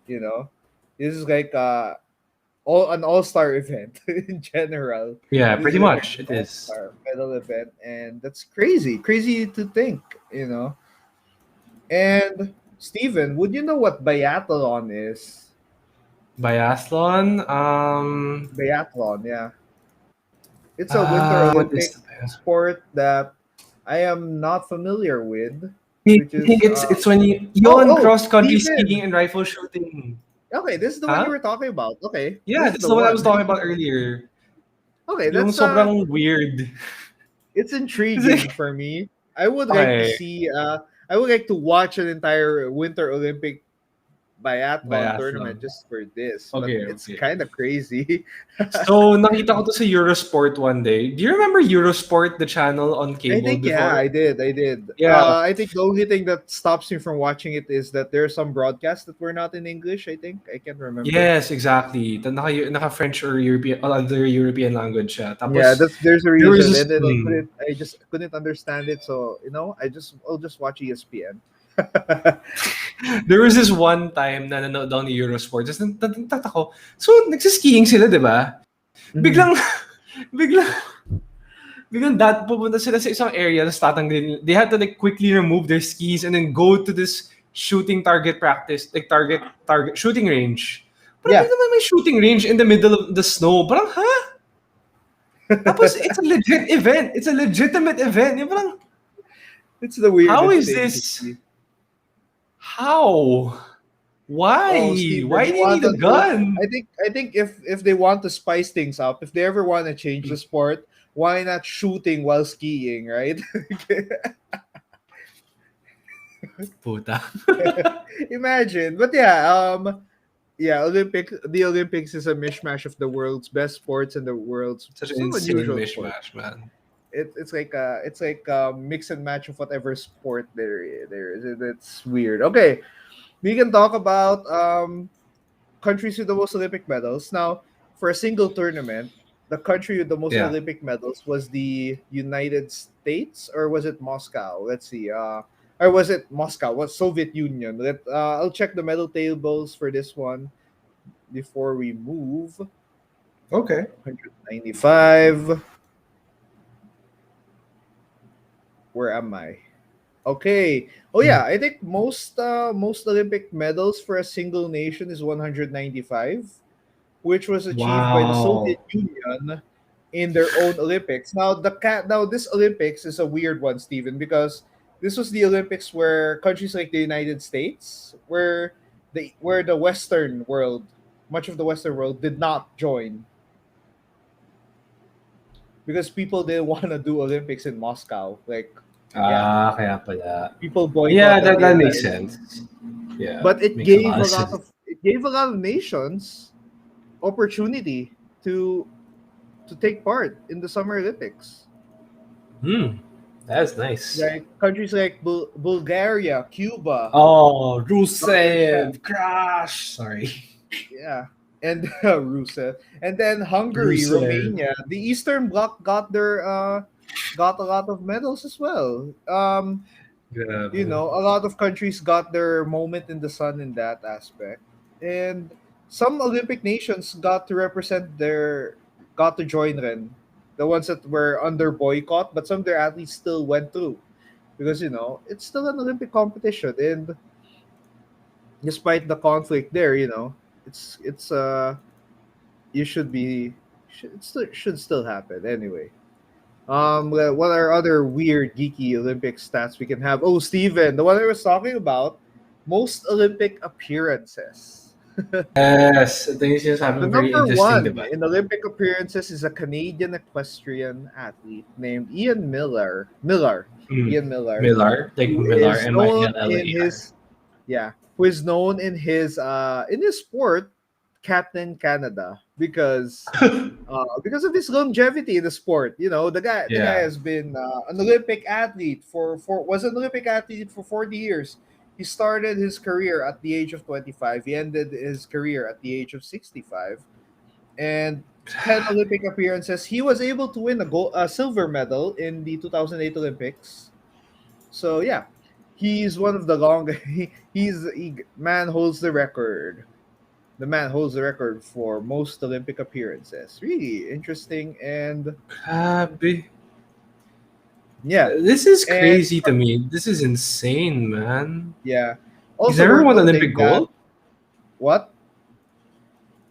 You know, this is like an all-star event in general. Yeah, This pretty is like much an it is. all-star medal event, and that's crazy to think. You know, and Steven, would you know what biathlon is? Biathlon. Biathlon, yeah. It's a Winter What is Olympic the biathlon? sport that I am not familiar with, which I think is it's when you yon oh, cross country skiing Steven. and rifle shooting. Okay, this is the one you Huh? were talking about. Okay, Yeah, this is that's the the one I was one. talking about earlier. Okay, Yung that's sobrang weird. it's It's intriguing like, for me. I would like to okay, see I would like to watch an entire Winter Olympic biathlon tournament biathlon. just for this, but Okay, it's okay. kind of crazy. So, nakita ko to sa Eurosport one day. Do you remember Eurosport, the channel on I cable think yeah, before? I did. I did. Yeah. I think the only thing that stops me from watching it is that there are some broadcasts that were not in English. I think I can't remember. Yes, exactly. Naka French or European or other European language siya. Yeah, Tapos there's a there was reason, this and then I just couldn't understand it. So I'll just watch ESPN. there was this one time na nanonood ako ni Eurosport. Tapos nagtataka ko, so nagsiskiing sila, di ba? Mhm. Biglang, biglang, biglang pupunta sila sa isang area, tapos tatanggalin. They had to like quickly remove their skis and then go to this shooting target practice, like target shooting range. Parang Yeah, naman may shooting range in the middle of the snow. Parang, ha? Tapos it's a legit event. It's a legitimate event. Yung parang, it's the how weirdest is thing to this? see. How? Oh, Why? Steven, Why you do you want need a us to? gun? I think if they want to spice things up, if they ever want to change the sport, why not shooting while skiing, right? Puta. Imagine, but yeah, yeah, the Olympics is a mishmash of the world's best sports and the world's Such an some insane unusual sports. mishmash, man. It's like a mix and match of whatever sport there is. It's weird. Okay, we can talk about countries with the most Olympic medals. Now, for a single tournament, the country with the most Yeah. Olympic medals was the United States, or was it Moscow? Let's see. Or was it Moscow? Was Soviet Union? I'll check the medal tables for this one before we move. Okay. 195. Where am I? Okay. Oh yeah, I think most Olympic medals for a single nation is 195, which was achieved by the Wow. Soviet Union in their own Olympics. Now this Olympics is a weird one, Stephen, because this was the Olympics where countries like the United States, where the Western world, much of the Western world did not join because people didn't want to do Olympics in Moscow. Like, yeah, Kaya pala. people Yeah, boycotted the that makes entire sense. thing. Yeah, But it makes a gave lot a of lot sense. of it gave a lot of nations opportunity to to take part in the Summer Olympics. Hmm, that's nice. Like countries like Bulgaria, Cuba, Oh, Croatia, Rusev, Crash. Sorry. yeah, and Rusev, and then Hungary, Rusev. Romania. The Eastern Bloc got a lot of medals as well. Grabe. A lot of countries got their moment in the sun in that aspect, and some Olympic nations got to join Ren, the ones that were under boycott, but some of their athletes still went through because it's still an Olympic competition, and despite the conflict there, it's you should be should still happen anyway. What are other weird geeky Olympic stats we can have? Oh, Steven, the one I was talking about, most Olympic appearances. Yes, I think it's just The having very number interesting one debate. in Olympic appearances is a Canadian equestrian athlete named Ian Miller. Mm. Ian Miller, Millar, like who Millar, is known in Millar. his yeah, who is known in his sport, Captain Canada, because of his longevity in the sport. The guy Yeah. has been an Olympic athlete for was an Olympic athlete for 40 years. He started his career at the age of 25. He ended his career at the age of 65. And 10 Olympic appearances. He was able to win a silver medal in the 2008 Olympics. So yeah, he's one of the longest. Man holds the record. The man holds the record for most Olympic appearances. Really interesting, and Grabe. yeah, This is and crazy to me. This is insane, man. yeah. He's Also never worth won noting Olympic that gold? what?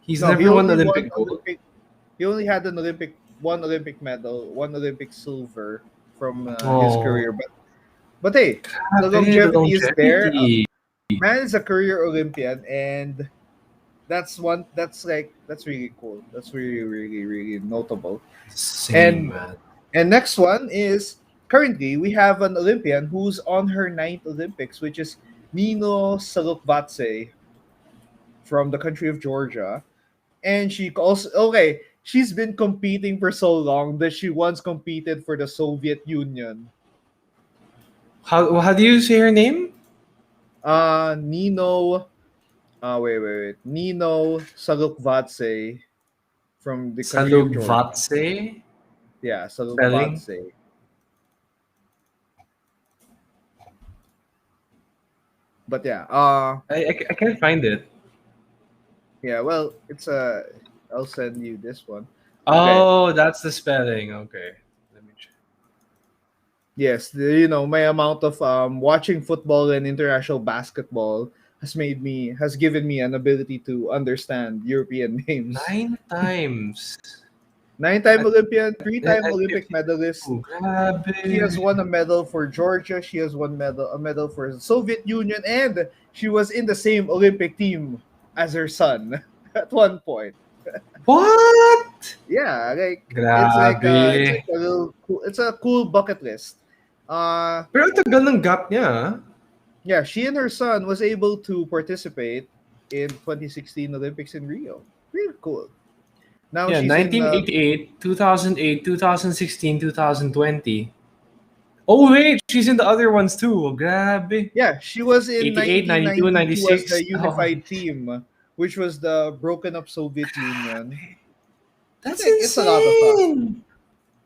He's No, he never won only won Olympic gold? Olympic. He only had one Olympic medal, one Olympic silver from his Oh, career. But hey, the grabe, the longevity is there. longevity. Man is a career Olympian, and that's one. That's really cool. That's really really really notable. Insane, And man. next one is currently we have an Olympian who's on her ninth Olympics, which is Nino Salukvatse from the country of Georgia. And she also she's been competing for so long that she once competed for the Soviet Union. How do you say her name? Nino wait. Nino Salukvatse from the country of Georgia. Salugvatse? Yeah, Spelling? Salukvatse. But yeah, I can't find it. yeah, well, it's I'll send you this one. Okay. Oh, that's the spelling. Okay. Let me check. Yes, my amount of watching football and international basketball has given me an ability to understand European names. 9 times. Nine-time At, Olympian, three-time at Olympic medalist. 52. She has Grabe. won a medal for Georgia. She has won a medal for the Soviet Union, and she was in the same Olympic team as her son at one point. What? Yeah, like it's Grabe. like a little cool, it's a cool bucket list. Uh Pero ang tagal ng gap niya. Ah. yeah, she and her son was able to participate in 2016 Olympics in Rio. Really cool. Now Yeah, she's in 1988, 2008, 2016, 2020. Oh wait, she's in the other ones too. Grabe. yeah, she was in 88, 92, 1992 as 96. the Oh, unified team, which was the broken up Soviet Union. But that's like, it's a lot of fun. insane.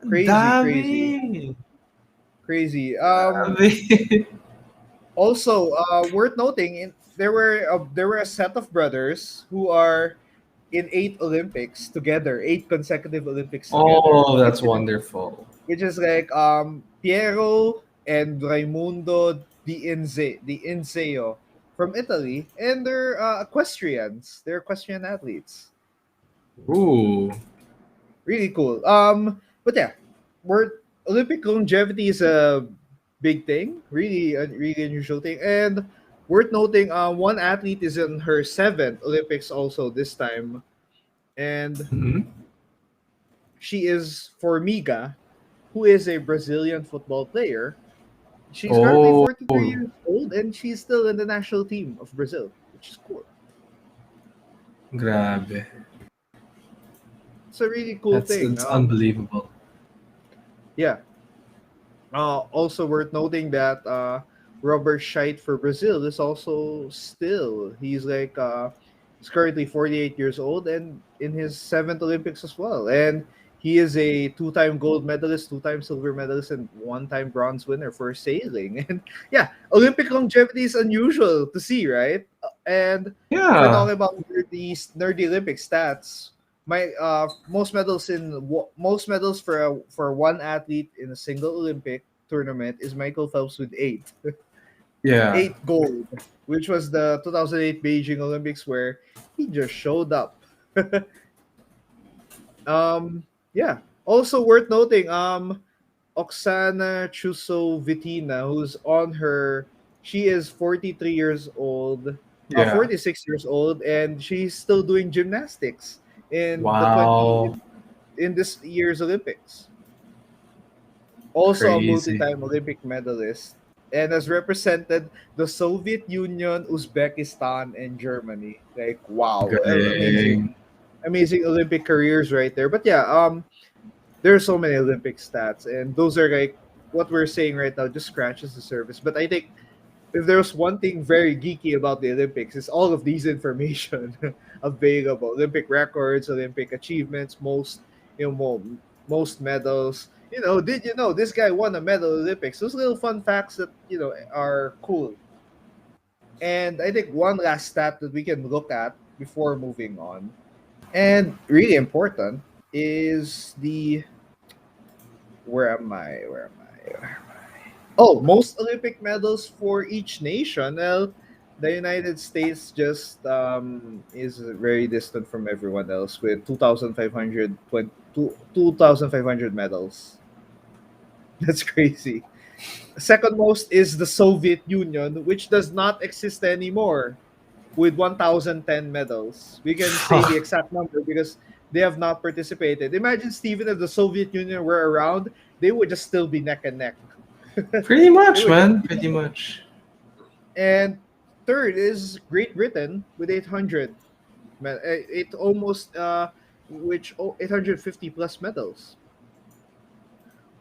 Ang Crazy, crazy, dami. crazy. Grabe. Also, worth noting, there were a set of brothers who are in 8 Olympics together, 8 consecutive Olympics together, Oh, that's wonderful. which is like Piero and Raimundo Di Inseo from Italy, and they're equestrians. They're equestrian athletes. Ooh. Really cool. But yeah, Olympic longevity is a big thing, really a really unusual thing, and worth noting. One athlete is in her seventh Olympics also this time, and Mhm. she is Formiga, who is a Brazilian football player. She's currently Oh, 43 years old, and she's still in the national team of Brazil, which is cool. grabe. It's a really cool thing. That's unbelievable. Yeah. Also worth noting that Robert Scheidt for Brazil is also still he's currently 48 years old and in his seventh Olympics as well. And he is a two-time gold medalist, two-time silver medalist, and one-time bronze winner for sailing. And yeah, Olympic longevity is unusual to see, right? And if we're Yeah. talking about nerdy Olympic stats, my most medals for one athlete in a single Olympic tournament is Michael Phelps with eight, Yeah. eight gold, which was the 2008 Beijing Olympics where he just showed up. Yeah. Also worth noting, Oksana Chusovitina, who's on her, she is 43 years old, Yeah. 46 years old, and she's still doing gymnastics in the 20 Wow. in this year's Olympics. Also a Crazy. multi-time Olympic medalist and has represented the Soviet Union, Uzbekistan, and Germany. Like wow, amazing, Galing. amazing Olympic careers right there. But yeah, there are so many Olympic stats, and those are like what we're saying right now just scratches the surface. But I think if there's one thing very geeky about the Olympics, is all of these information available: Olympic records, Olympic achievements, most medals. Did you know this guy won a medal at Olympics? Those little fun facts that are cool. And I think one last stat that we can look at before moving on, and really important, is the where am I? Where am I? Where am I? Oh, most Olympic medals for each nation. Well, the United States just is very distant from everyone else with 2,500 medals. That's crazy. Second most is the Soviet Union, which does not exist anymore, with 1,010 medals. We can say the exact number because they have not participated. Imagine, Steven, if the Soviet Union were around, they would just still be neck and neck. Pretty They much, would just man. be. Pretty much. And third is Great Britain with 800. It almost which 850 plus medals.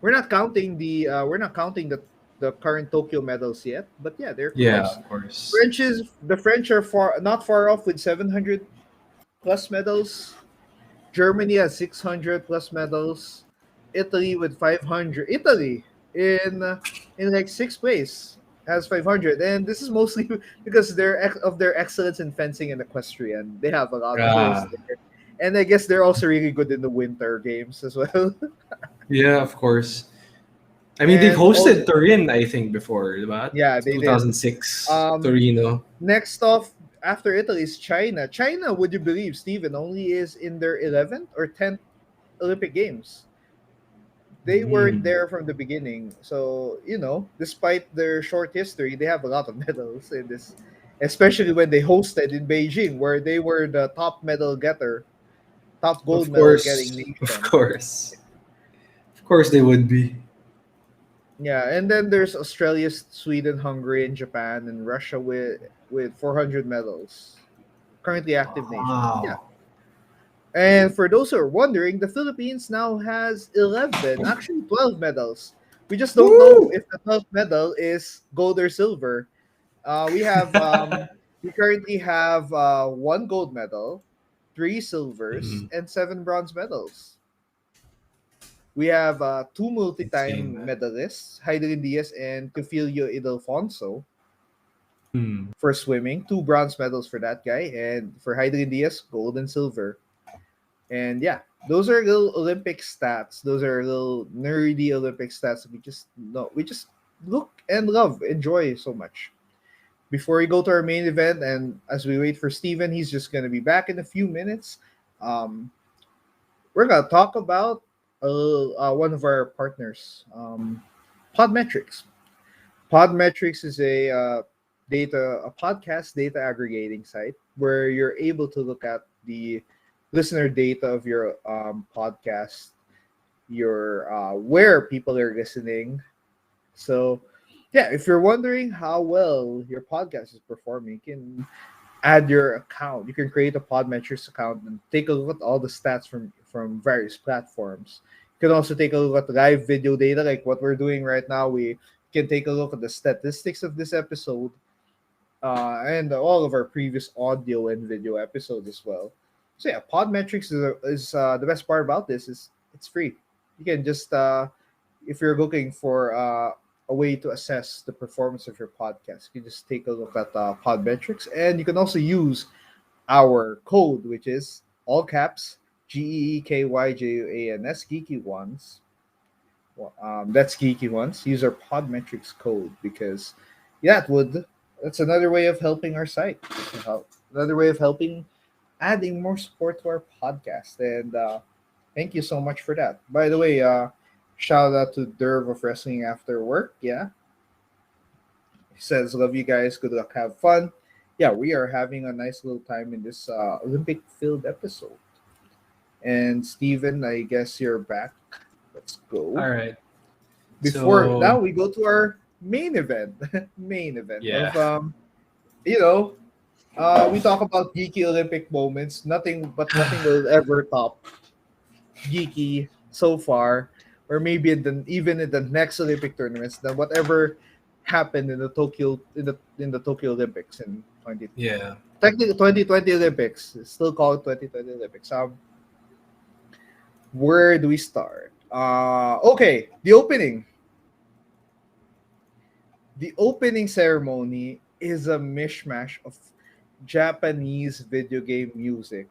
We're not counting the current Tokyo medals yet, but yeah, they're Yeah, close. of course. The French are not far off with 700 plus medals. Germany has 600 plus medals. Italy with 500. Italy in like sixth place has 500, and this is mostly because of their excellence in fencing and equestrian. They have a lot of those Yeah. there, and I guess they're also really good in the winter games as well. Yeah, of course. I mean, they've And also, hosted Turin, I think, before, about yeah, they did. 2006 Um, Torino. Next off after Italy is China. China, would you believe, Stephen, only is in their 11th or 10th Olympic Games. They weren't Mm. there from the beginning. So, despite their short history, they have a lot of medals in this, especially when they hosted in Beijing, where they were the top medal getter, top gold Of medal getting course. Of nation. course. Of course they would be. Yeah, and then there's Australia, Sweden, Hungary, and Japan, and Russia with 400 medals. Currently active nations. But yeah. Wow. And for those who are wondering, the Philippines now has 11, actually 12 medals. We just don't know Woo! if the 12th medal is gold or silver. We currently have one gold medal, three silvers, Mhm. and seven bronze medals. We have two Insane, multi-time man. medalists, Heidelin Diaz and Cafilio Idelfonso, Hmm. for swimming. Two bronze medals for that guy, and for Heidelin Diaz, gold and silver. And yeah, those are little Olympic stats. Those are little nerdy Olympic stats that we just look and love, enjoy so much. Before we go to our main event, and as we wait for Steven, he's just gonna be back in a few minutes. Um, we're gonna talk about one of our partners, Podmetrics. Podmetrics is a podcast data aggregating site where you're able to look at the listener data of your podcast, your where people are listening. So, yeah, if you're wondering how well your podcast is performing, you can add your account. You can create a Podmetrics account and take a look at all the stats from various platforms. You can also take a look at live video data, like what we're doing right now. We can take a look at the statistics of this episode, and all of our previous audio and video episodes as well. So yeah, Podmetrics is the best part about this is it's free. You can just if you're looking for a way to assess the performance of your podcast, you can just take a look at Podmetrics, and you can also use our code, which is all caps GEEKYJUANS, geeky ones. That's geeky ones. Use our Podmetrics code because yeah, that's another way of helping our site. Another way of helping adding more support to our podcast. And thank you so much for that. By the way, shout out to Derv of Wrestling After Work. Yeah, he says, "Love you guys. Good luck. Have fun." Yeah, we are having a nice little time in this Olympic filled episode. And Steven, I guess you're back. Let's go. All right. Before now, So, we go to our main event. Main event yeah. of you know, we talk about geeky Olympic moments. Nothing will ever top geeky so far, or maybe even in the next Olympic tournaments than whatever happened in the Tokyo Olympics in 20 Yeah. technically 2020 Olympics. It's still called 2020 Olympics. Where do we start? Okay, the opening. The opening ceremony is a mishmash of Japanese video game music.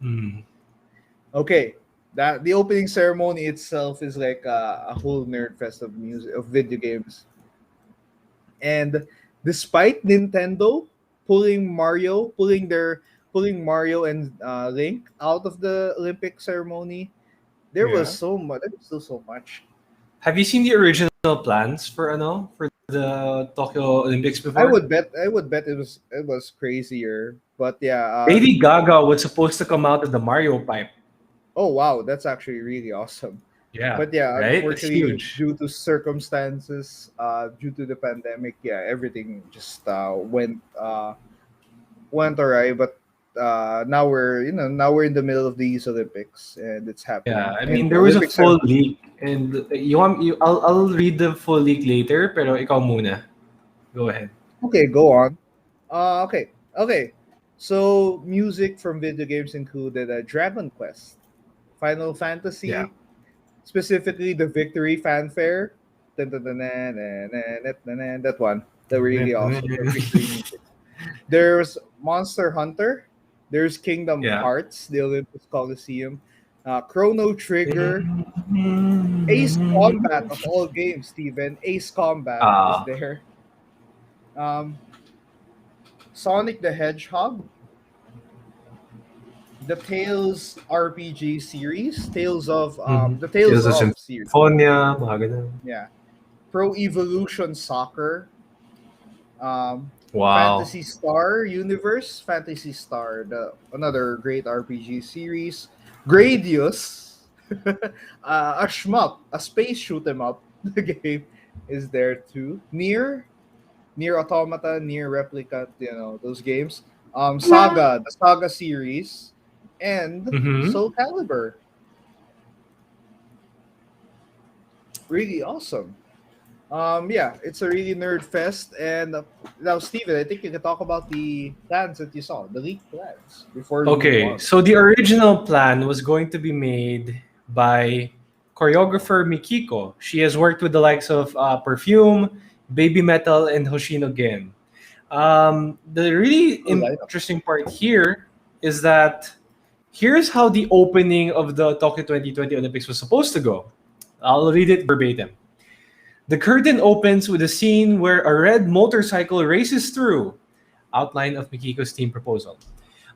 Mm. Okay, that the opening ceremony itself is like a whole nerd fest of music of video games. And despite Nintendo pulling Mario and Link out of the Olympic ceremony, Yeah. there was still so much. Have you seen the original plans for the Tokyo Olympics before? I would bet it was crazier. But yeah, Lady Gaga was supposed to come out of the Mario pipe. oh wow, that's actually really awesome. Yeah, But yeah, right? It's unfortunately, huge. due to circumstances, due to the pandemic, yeah, everything just went alright. But now we're in the middle of these Olympics and it's Yeah, happening. I And mean there was a Olympics are full leak, and I'll read the full leak later, pero ikaw muna. Go ahead. okay. Go on. Okay. So music from video games included Dragon Quest, Final Yeah. Fantasy, specifically the victory fanfare. Dun, dun, dun, dun, dun, dun, dun, dun, dun, that one. The really awesome the victory music. There's Monster Hunter. There's Kingdom Yeah. Hearts, the Olympus Coliseum, Chrono Trigger, Ace Combat of all games. Steven, Ace Combat is Ah. there. Um, Sonic the Hedgehog, the Tales RPG series, the Tales Tales of of series. Symphonia, mga ganun. Yeah, Pro Evolution Soccer, um, Wow. Fantasy Star, another great RPG series, Gradius, a shmup, a space shoot 'em up. The game is there too. Near Automata, Near Replicant, those games. Saga, the Saga series, and Mm-hmm. Soul Calibur. Really awesome. Yeah, it's a really nerd fest. And now, Steven, I think you can talk about the plans that you saw, the leaked plans, before we move Okay, on. so the original plan was going to be made by choreographer Mikiko. She has worked with the likes of Perfume, Baby Metal, and Hoshino Gen. The really Cool lineup. interesting part here is that here's how the opening of the Tokyo 2020 Olympics was supposed to go. I'll read it verbatim. The curtain opens with a scene where a red motorcycle races through. Outline of Mikiko's team proposal.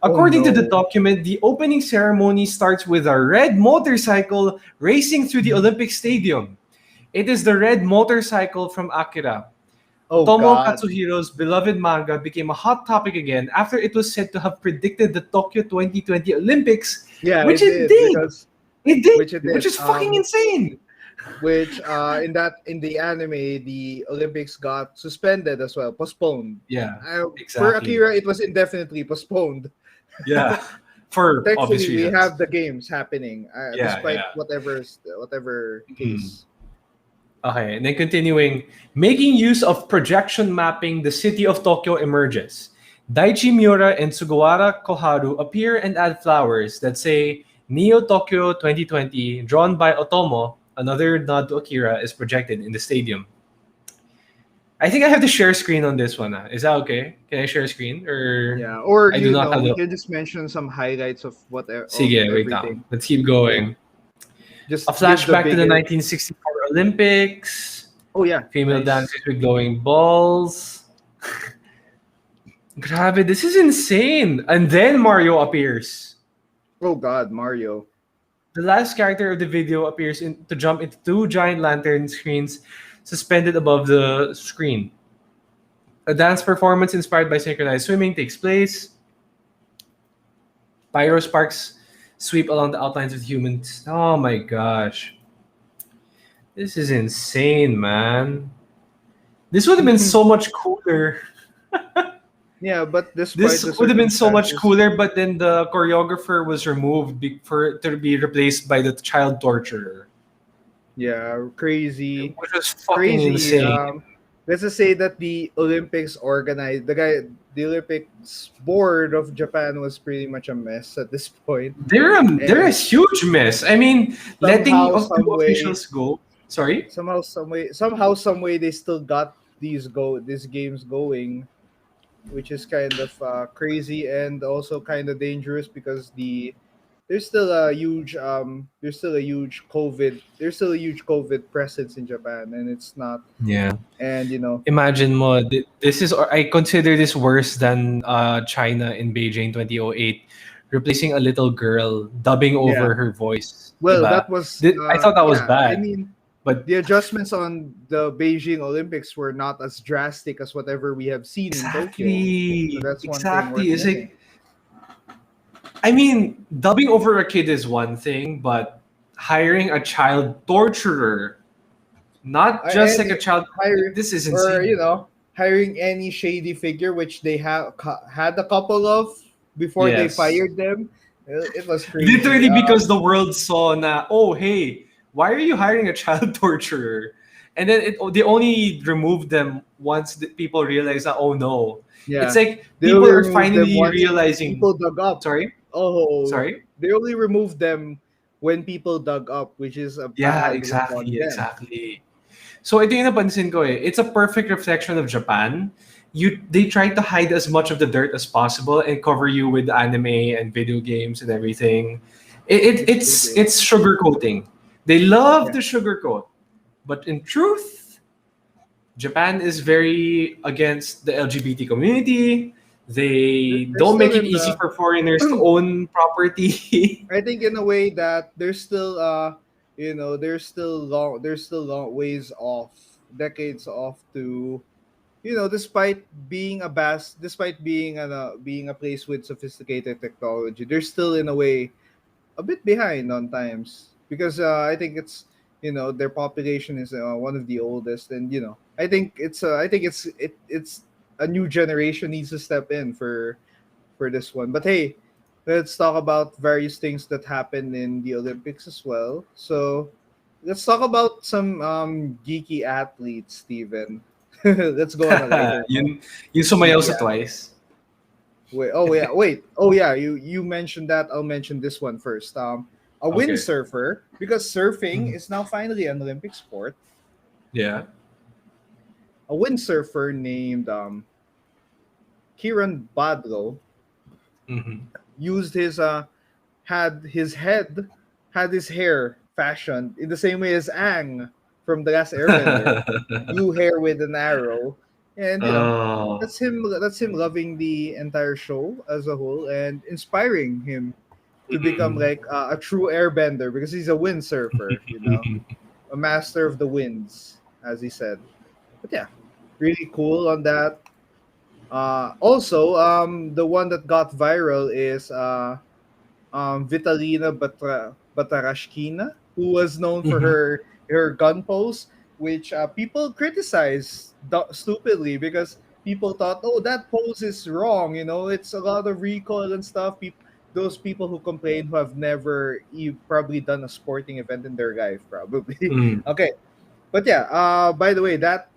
According to the no. document, the opening ceremony starts with a red motorcycle racing through the Olympic Stadium. It is the red motorcycle from Akira. Oh, Tomo God. Katsuhiro's beloved manga became a hot topic again after it was said to have predicted the Tokyo 2020 Olympics, Yeah, which it it did. because It did, which it did. which is fucking insane. which in the anime the Olympics got suspended as well, postponed. Yeah, For exactly. Akira, it was indefinitely postponed. Yeah, for obvious Thankfully, we reasons. have the games happening, Yeah, despite yeah. whatever case. Okay, and then continuing, making use of projection mapping, the city of Tokyo emerges. Daichi Miura and Sugawara Koharu appear and add flowers that say Neo Tokyo 2020, drawn by Otomo. Another nod to Akira is projected in the stadium. I think I have to share screen on this one. Is that okay? Can I share screen? Or Yeah, or I do not have we the... can just mention some highlights of Sige, wait everything. lang. Let's keep going. Just A give flashback to the biggest- 1964 Olympics. Oh yeah, Female nice. dancers with glowing balls. Grabe, this is insane. And then Mario appears. Oh God, Mario. The last character of the video appears to jump into two giant lantern screens suspended above the screen. A dance performance inspired by synchronized swimming takes place. Pyro sparks sweep along the outlines of humans. Oh my gosh. This is insane, man. This would have been so much cooler. Yeah, but This despite would have been so much circumstances- cooler, but then the choreographer was removed to be replaced by the child torturer. Yeah, crazy, which was fucking crazy. insane. Let's just say that the Olympics organized the Olympics board of Japan was pretty much a mess at this point, They're a and huge mess. I mean, letting somehow, of two some way, officials go. Sorry. somehow, some way, they still got these games going, which is kind of crazy and also kind of dangerous because there's still a huge COVID presence in Japan, and it's not, Yeah. and Imagine mo, this is, I consider this worse than China in Beijing 2008, replacing a little girl, dubbing yeah. over her voice. Well, Diba? that was I thought that was yeah. I bad, mean, but the adjustments on the Beijing Olympics were not as drastic as whatever we have seen in Tokyo. So exactly, that's one thing exactly. worth It's noting. like, I mean, dubbing over a kid is one thing, but hiring a child torturer, not just like And a child, hiring this is or insane. hiring any shady figure, which they had a couple of before they Yes. fired them. It was crazy. Literally because the world saw na, oh hey, why are you hiring a child torturer? And then they only removed them once the people realize that, oh no. It's Yeah, like they people only are removed them finally once realizing, people dug up. sorry? Oh, Sorry? they only removed them when people dug up, which is a Yeah, bad look on exactly, them. exactly. So ito yung napansin ko eh. It's a perfect reflection of Japan. They try to hide as much of the dirt as possible and cover you with anime and video games and everything. Which they did. It's sugarcoating. They love Yeah. to sugarcoat. But in truth, Japan is very against the LGBT community. They They're don't make still it in easy the for foreigners to own property. I think in a way that there's still there's still long ways off, decades off to despite being a place with sophisticated technology, they're still in a way a bit behind on times because I think their population is one of the oldest, and I think it's a new generation needs to step in for this one. But hey, let's talk about various things that happened in the Olympics as well. So let's talk about some geeky athletes, Steven. Let's go on a lighter note. yun, yun sumayaw Geeky sa athletes. Twice. Wait. You mentioned that. I'll mention this one first. A Okay. windsurfer, because surfing Mhm. is now finally an Olympic sport. Yeah. A windsurfer named Kiran Badlo Hmm. used his had his head had his hair fashioned in the same way as Ang from The Last Airbender, blue hair with an arrow, and Oh. That's him loving the entire show as a whole and inspiring him to become Mhm. like a true airbender because he's a windsurfer, a master of the winds, as he said. But yeah, really cool on that. Also, the one that got viral is Vitalina Batarashkina, who was known for Mhm. her gun pose, which people criticized stupidly because people thought, oh, that pose is wrong. It's a lot of recoil and stuff. Those people who complain who have never probably done a sporting event in their life, probably. Mm. Okay, but yeah. By the way, that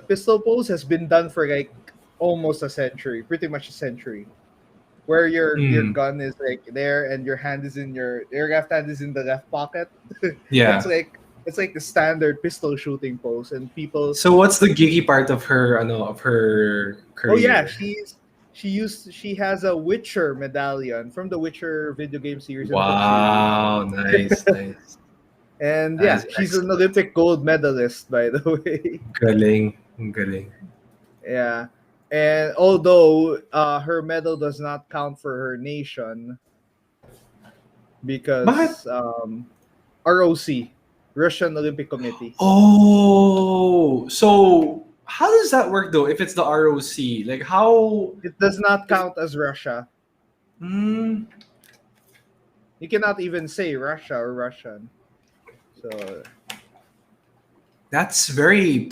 pistol pose has been done for like almost a century, pretty much a century, where your Mm. gun is like there and your left hand is in the left pocket. it's Yeah. like it's like the standard pistol shooting pose, and people. So what's the geeky part of her of her Oh yeah, career? she has a Witcher medallion from the Witcher video game series and book series, Wow, nice, nice. and That's yeah, she's an excellent. Olympic gold medalist, by the way. Galing. Ang galing. Yeah, and although her medal does not count for her nation Bakit? because ROC, Russian Olympic Committee. Oh, so how does that work though? If it's the ROC, like how? It does not If count as Russia. mm, You cannot even say Russia or Russian. So that's very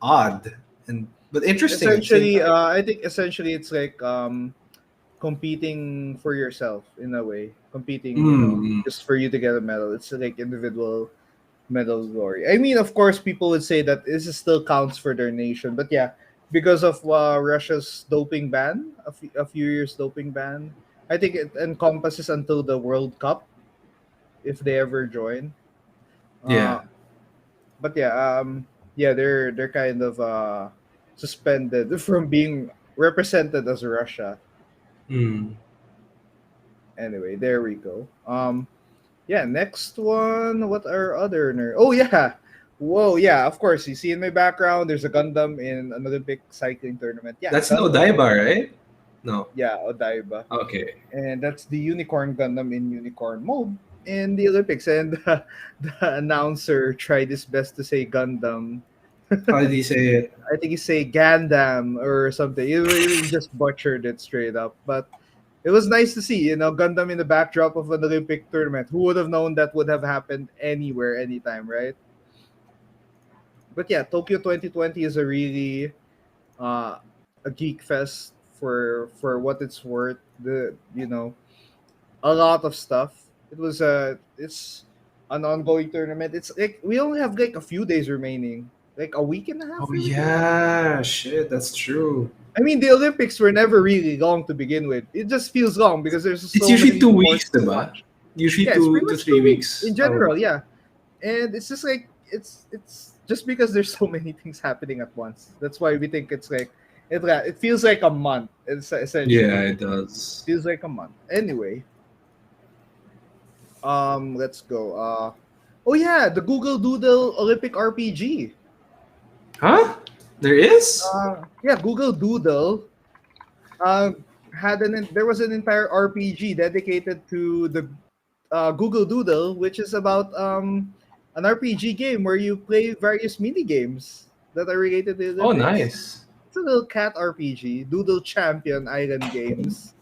odd and but interesting at the same essentially, time. I think essentially it's like competing for yourself in a way. Competing, Mm. just for you to get a medal. It's like individual. medal of glory. I mean, of course, people would say that this is still counts for their nation, but yeah, because of Russia's doping ban, a few years doping ban, I think it encompasses until the World Cup if they ever join. Uh, Yeah. but yeah, yeah, they're kind of suspended from being represented as Russia. Mm. Anyway, there we go. Yeah, next one. What are other Oh yeah, whoa, yeah. Of course, you see in my background, there's a Gundam in an Olympic cycling tournament. Yeah, That's no Gundam. Odaiba, right? No. Yeah, Odaiba, Okay. and that's the Unicorn Gundam in Unicorn mode in the Olympics. And the announcer tried his best to say Gundam. How did he say it? I think he say Gandam or something. He just butchered it straight up, but it was nice to see, Gundam in the backdrop of an Olympic tournament. Who would have known that would have happened anywhere, anytime, right? But yeah, Tokyo 2020 is a really uh, a geek fest for what it's worth. A lot of stuff. It's an ongoing tournament. It's like we only have like a few days remaining, like a week and a half, Oh really. yeah, shit, that's true. I mean, the Olympics were never really long to begin with. It just feels long because there's It's so usually many 2 weeks, sports to diba? watch. Usually Yeah, it's pretty two to much three 2 weeks in weeks. general. Yeah, and it's just like it's just because there's so many things happening at once. That's why we think it's like it feels like a month. It's Yeah, essentially it does. feels like a month. Anyway, let's go. Oh yeah, the Google Doodle Olympic RPG. Huh? There is? Yeah, Google Doodle there was an entire RPG dedicated to the Google Doodle, which is about an RPG game where you play various mini games that are related to the Oh, Olympics. nice. It's a little cat RPG, Doodle Champion Island Games.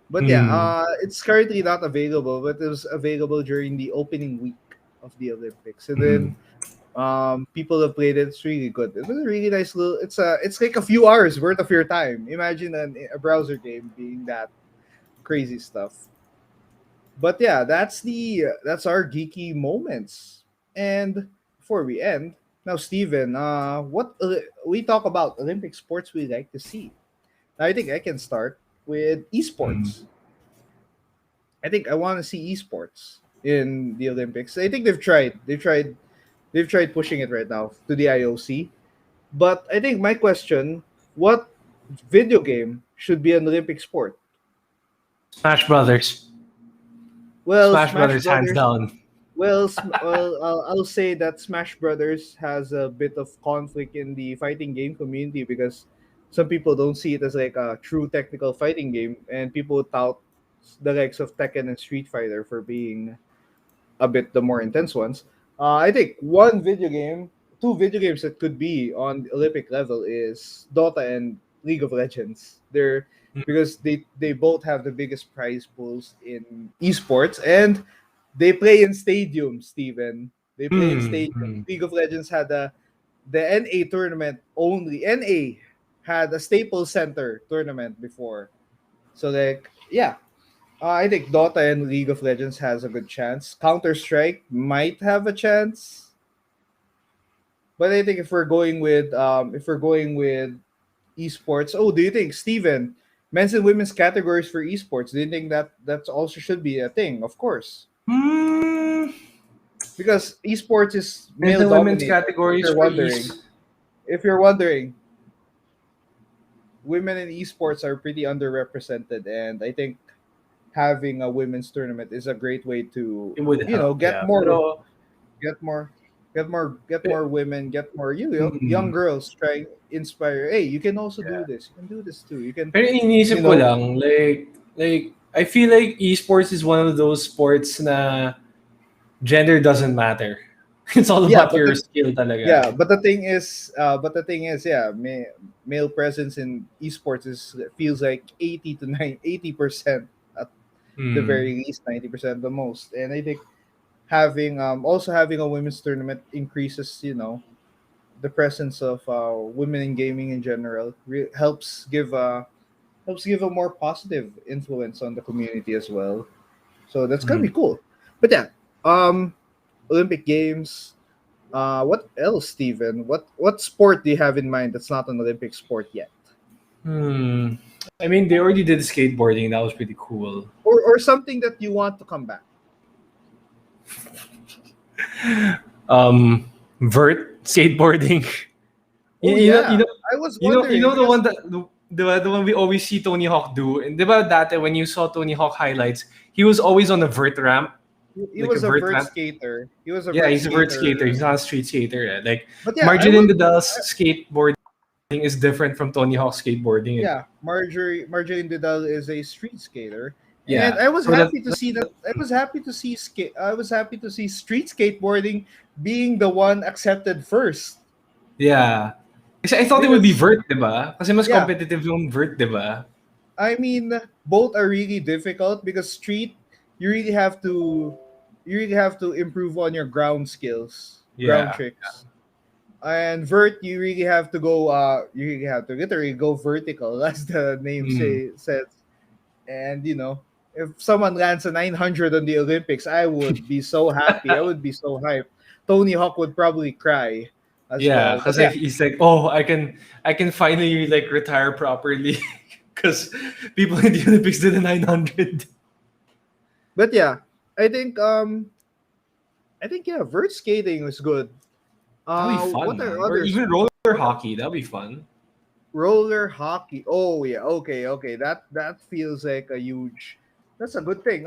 But yeah, Hmm. it's currently not available, but it was available during the opening week of the Olympics. And Hmm. then people have played it. It's really good. It was a really nice little. It's like a few hours worth of your time. Imagine a browser game being that crazy stuff. But yeah, that's our geeky moments. And before we end, now Steven, we talk about Olympic sports we like to see. Now, I think I can start with Hmm. esports. I think I want to see esports in the Olympics. I think they've tried pushing it right now to the IOC. But I think my question, what video game should be an Olympic sport? Smash Brothers. Well, Smash Smash Brothers, hands Brothers. down. I'll say that Smash Brothers has a bit of conflict in the fighting game community because some people don't see it as like a true technical fighting game, and people tout the likes of Tekken and Street Fighter for being a bit the more intense ones. I think two video games that could be on the Olympic level is Dota and League of Legends. They're because they both have the biggest prize pools in esports and they play in stadiums, Steven. They play in Hmm. stadiums. Hmm. League of Legends had the NA tournament only. NA had a Staples Center tournament before. So like yeah, I think Dota and League of Legends has a good chance. Counter Strike might have a chance, but I think if we're going with esports, do you think Steven, men's and women's categories for esports? Do you think that that's also should be a thing? Of course, Hmm. because esports is Men's male and women's dominated. categories for East. If you're wondering, women in esports are pretty underrepresented, and I think having a women's tournament is a great way to It would help, get yeah. more Pero, get more women, get more young mm, girls trying inspire. Hey, you can also do yeah. this. You can do this too. You can, Pero you iniisip ko know, lang, like, I feel like esports is one of those sports na gender doesn't matter. It's all yeah, about your skill talaga. but the thing is, yeah, male presence in esports feels like 80% at the Hmm. very least, 90% the most, and I think having a women's tournament increases the presence of women in gaming in general helps give a more positive influence on the community as well. So that's gonna Hmm. be cool. But yeah, um, Olympic Games. What else, Steven? What sport do you have in mind that's not an Olympic sport yet? Hmm. I mean, they already did skateboarding. That was pretty cool. Or something that you want to come back? Um, vert skateboarding. Oh You know, yeah, I was you wondering know the because one that the one we always see Tony Hawk do. And about that, when you saw Tony Hawk highlights, he was always on a vert ramp, he like a was a vert vert ramp. skater. He was a Yeah, vert he's a vert skater. skater. He's not a street skater. Yeah. Like But yeah, I Marjorie would. Nadal's skateboarding is different from Tony Hawk skateboarding. Yeah, Marjorie Didal is a street skater, and Yeah. I was So that happy to see that. I was happy to see I was happy to see street skateboarding being the one accepted first. yeah. Kasi I thought it would be Because vert, diba? Kasi mas yeah, competitive yung vert, diba? I mean both are really difficult because street you really have to improve on your ground skills, ground Yeah. tricks. And vert you really have to go you really have to literally go vertical as the name Mm. says. And if someone lands a 900 on the Olympics, I would be so happy. I would be so hyped. Tony Hawk would probably cry as Yeah, well. But because yeah, he's like, oh, I can finally like retire properly because people in the Olympics did a 900. but yeah, I think um I think yeah, vert skating was good. That'd be What fun, are man. Or other even sports? roller hockey. That'd be fun. Roller hockey. Oh yeah, okay. That feels like a huge. That's a good thing.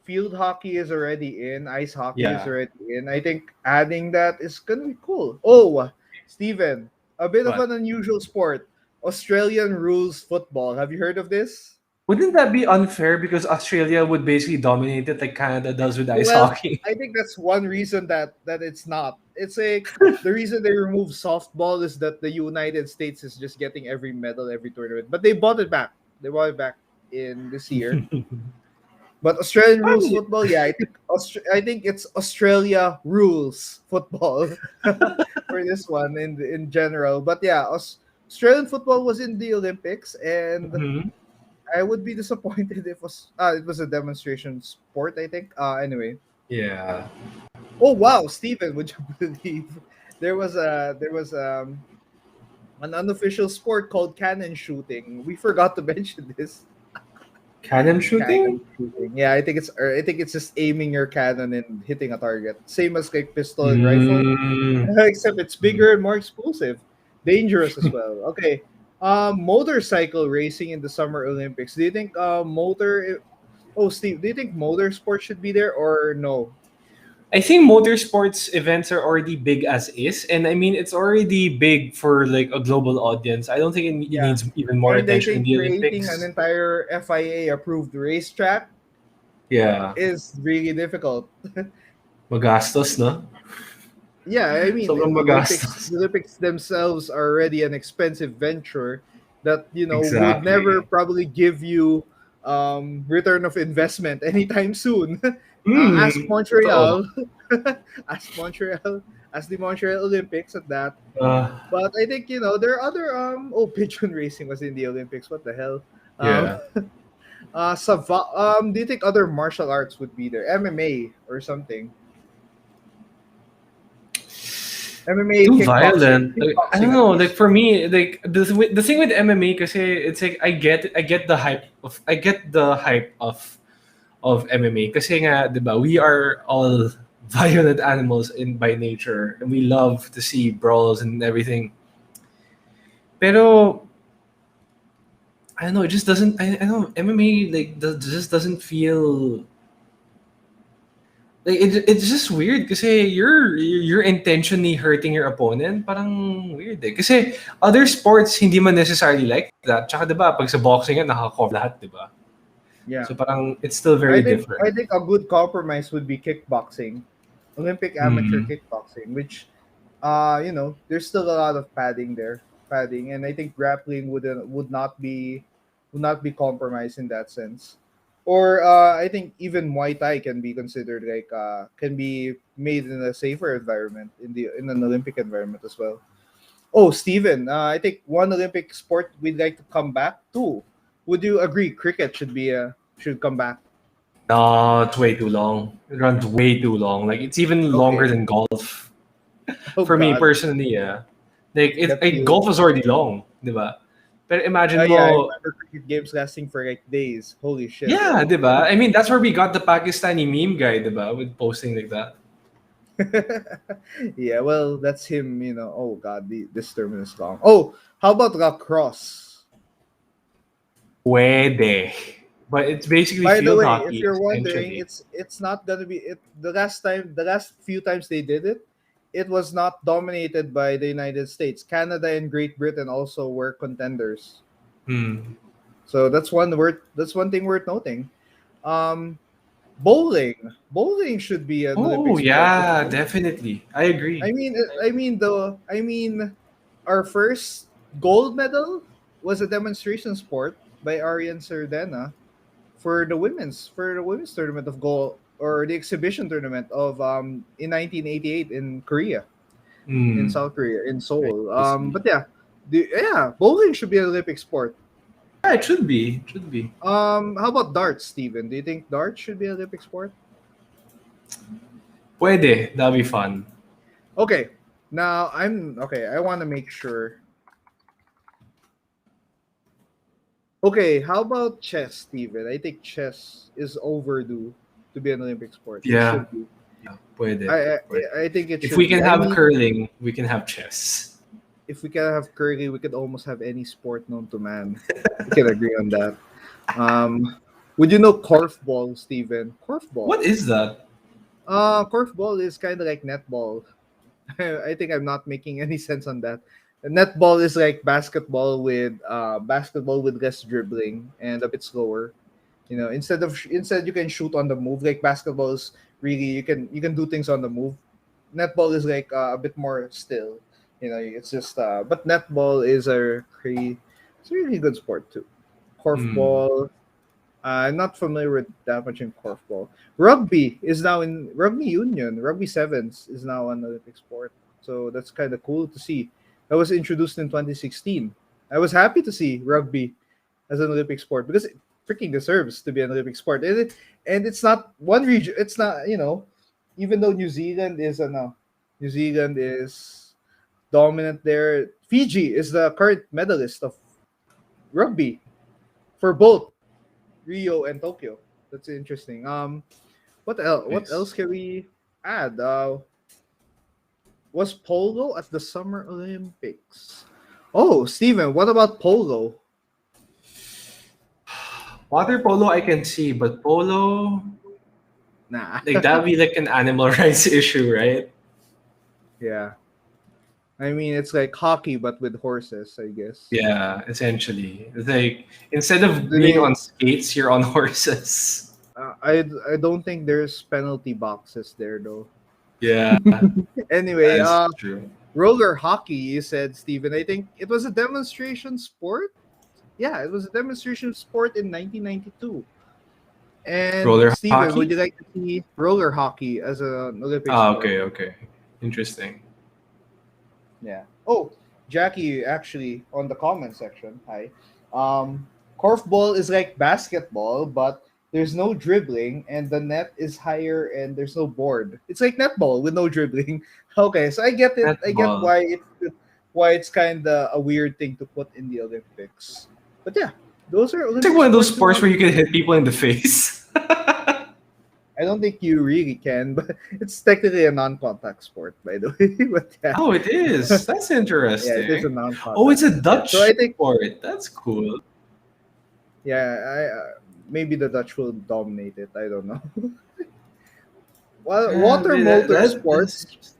Field hockey is already in. Ice hockey is Yeah. already in. I think adding that is gonna be cool. Oh, Steven, a bit of But an unusual sport. Australian rules football. Have you heard of this? wouldn't that be unfair because Australia would basically dominate it like Canada does with ice Well, hockey? I think that's one reason that it's not. It's like the reason they remove softball is that the United States is just getting every medal every tournament. But they bought it back. They bought it back in this year. But Australian I rules mean, football, yeah, I think it's Australia rules football for this one in general. But yeah, Australian football was in the Olympics, and mhm. I would be disappointed if it was a demonstration sport. I think. Anyway. Yeah. Oh wow, Stephen, would you believe there was an unofficial sport called cannon shooting? We forgot to mention this. Cannon shooting? Cannon shooting. Yeah, I think it's just aiming your cannon and hitting a target. Same as like pistol and rifle, Mm. except it's bigger and more explosive, dangerous as well. Okay, motorcycle racing in the Summer Olympics. Do you think motor? Oh, Steve, do you think motorsport should be there or no? I think motorsports events are already big as is, and I mean it's already big for like a global audience. I don't think it Yeah, needs even more and I attention in think the creating an Olympics. entire FIA approved racetrack Yeah, is really difficult. magastos, no? Yeah, I mean, Sobrang magastos. The Olympics themselves are already an expensive venture that would never Exactly. probably give you return of investment anytime soon. Ask Hmm. Totoo. Montreal, ask Montreal, ask the Montreal Olympics at that. Uh, But I think there are other pigeon racing was in the Olympics. What the hell? Um, yeah. do you think other martial arts would be there? MMA or something? MMA, Too kickboxing, violent. Like, I don't at know. Like least. for me, like the thing with MMA, because it's like I get the hype of MMA kasi nga, 'di ba, we are all violent animals in by nature and we love to see brawls and everything. Pero I don't know, it just doesn't I don't know, MMA like just doesn't feel like it's just weird kasi you're intentionally hurting your opponent. Parang weird eh. Kasi other sports hindi man necessarily like that. Tsaka 'di ba pag sa boxing nga naka-cover lahat, 'di ba? Yeah, So parang it's still very different. I think a good compromise would be kickboxing, Olympic amateur Mm. kickboxing, which there's still a lot of padding there, padding, and I think grappling would not be compromised in that sense. Or I think even Muay Thai can be considered like can be made in a safer environment in an Olympic environment as well. Oh, Steven, I think one Olympic sport we'd like to come back to. Would you agree cricket should come back? No, it's way too long. It runs way too long. Like it's even longer Okay. than golf. Oh For me God, personally, yeah. Like that golf feels. is already long, di ba? Pero imagine Yeah, I mo, remember cricket games lasting for like days. Holy shit. yeah, di ba? I mean, that's where we got the Pakistani meme guy, di ba? With posting like that. Yeah, well, that's him. Oh God, this tournament is long. Oh, how about lacrosse? Puede. But it's basically By the field way, if hockey, you're wondering, essentially. it's not gonna be it. The last few times they did it, it was not dominated by the United States. Canada and Great Britain also were contenders. Hmm. So that's one thing worth noting. Um, bowling should be an Oh, Olympic sport as yeah, well. definitely. I agree. Our first gold medal was a demonstration sport by Arian Sardena for the women's tournament of goal or the exhibition tournament of in 1988 in Korea, in Hmm. South Korea, in Seoul. I see. But yeah, bowling should be an Olympic sport. Yeah, it should be. It should be. How about darts, Steven? Do you think darts should be an Olympic sport? Puede. That'll be fun. Okay, now I'm okay. I want to make sure. Okay, how about chess, Steven? I think chess is overdue to be an Olympic sport. It Yeah. should be. Yeah. Puede. I Puede. I, I think it If we should can be. I have mean, curling, we can have chess. if we can have curling, we could almost have any sport known to man. We can agree on that. Um, would you know korfball, Steven? Korfball. What is that? Korfball is kind of like netball. I think I'm not making any sense on that. Netball is like basketball with less dribbling and a bit slower. Instead you can shoot on the move. Like basketball is really you can do things on the move. Netball is like a bit more still. It's just but netball is it's a really good sport too. Hmm. Korfball. I'm not familiar with that much in korfball. Rugby union. Rugby sevens is now an Olympic sport. So that's kind of cool to see. That was introduced in 2016. I was happy to see rugby as an Olympic sport because it freaking deserves to be an Olympic sport. And it's not one region. It's not even though New Zealand is dominant there. Fiji is the current medalist of rugby for both Rio and Tokyo. That's interesting. What else? What Nice. else can we add? Was polo at the Summer Olympics? Oh, Steven, what about polo? Water polo I can see, but polo, Nah. like that'd be like an animal rights issue, right? Yeah. I mean, it's like hockey but with horses, I guess. Yeah, essentially. It's like instead of Do being they? on skates, you're on horses. I don't think there's penalty boxes there though. Yeah, Anyway, that's true. roller hockey. You said, Steven. I think it was a demonstration sport. Yeah, it was a demonstration sport in 1992. And Roller Steven, would hockey? you like to see roller hockey as an Olympic Ah, sport? okay, okay. Interesting. Yeah. Oh, Jackie, actually, on the comment section. Hi. Korfball is like basketball, but there's no dribbling, and the net is higher, and there's no board. It's like netball with no dribbling. Okay, so I get it. I get Netball. why it's kind of a weird thing to put in the Olympics. But yeah, those are It's like Olympic one of those sports we sports want. where you can hit people in the face. I don't think you really can, but it's technically a non-contact sport, by the way. But yeah, Oh, it is. That's yeah, it is a interesting. Oh, it's non-contact. a Yeah, so Dutch I think sport. That's cool. yeah, maybe the Dutch will dominate it. I don't know. Well, Yeah, water but motor that's sports. interesting.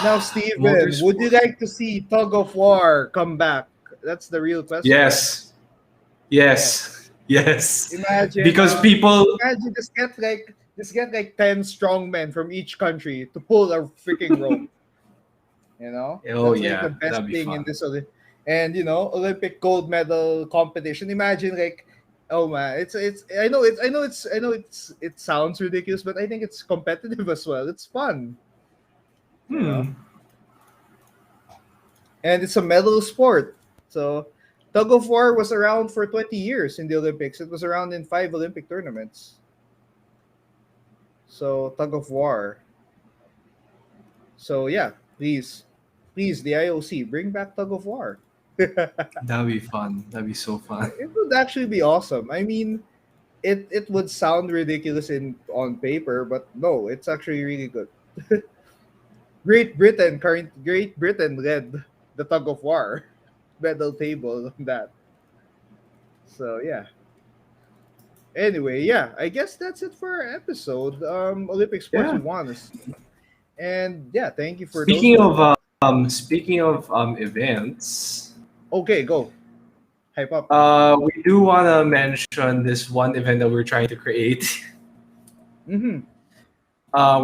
Now, Steven, would you Motorsport. like to see tug of war come back? That's the real question. Yes. Yes. Yes. Yes. Imagine, Because people. imagine just get like 10 strong men from each country to pull a freaking rope. Oh That's like the yeah, best that'd be thing in fun. this and Olympic gold medal competition. Imagine like, oh man, it's it sounds ridiculous, but I think it's competitive as well. It's fun, you know, Hmm. and it's a medal sport. So tug of war was around for 20 years in the Olympics. It was around in 5 Olympic tournaments. So tug of war. So yeah, please, the IOC, bring back Tug of War. That'd be fun. That'd be so fun. It would actually be awesome. I mean, it would sound ridiculous in on paper, but no, it's actually really good. Great Britain led the Tug of War medal table on that. So yeah. Anyway, yeah, I guess that's it for our episode. Olympic sports we Yeah. want to see. And yeah, thank you for those Speaking who are of speaking of events, okay, go. Hype up. we do want to mention this one event that we're trying to create. Mm-hmm.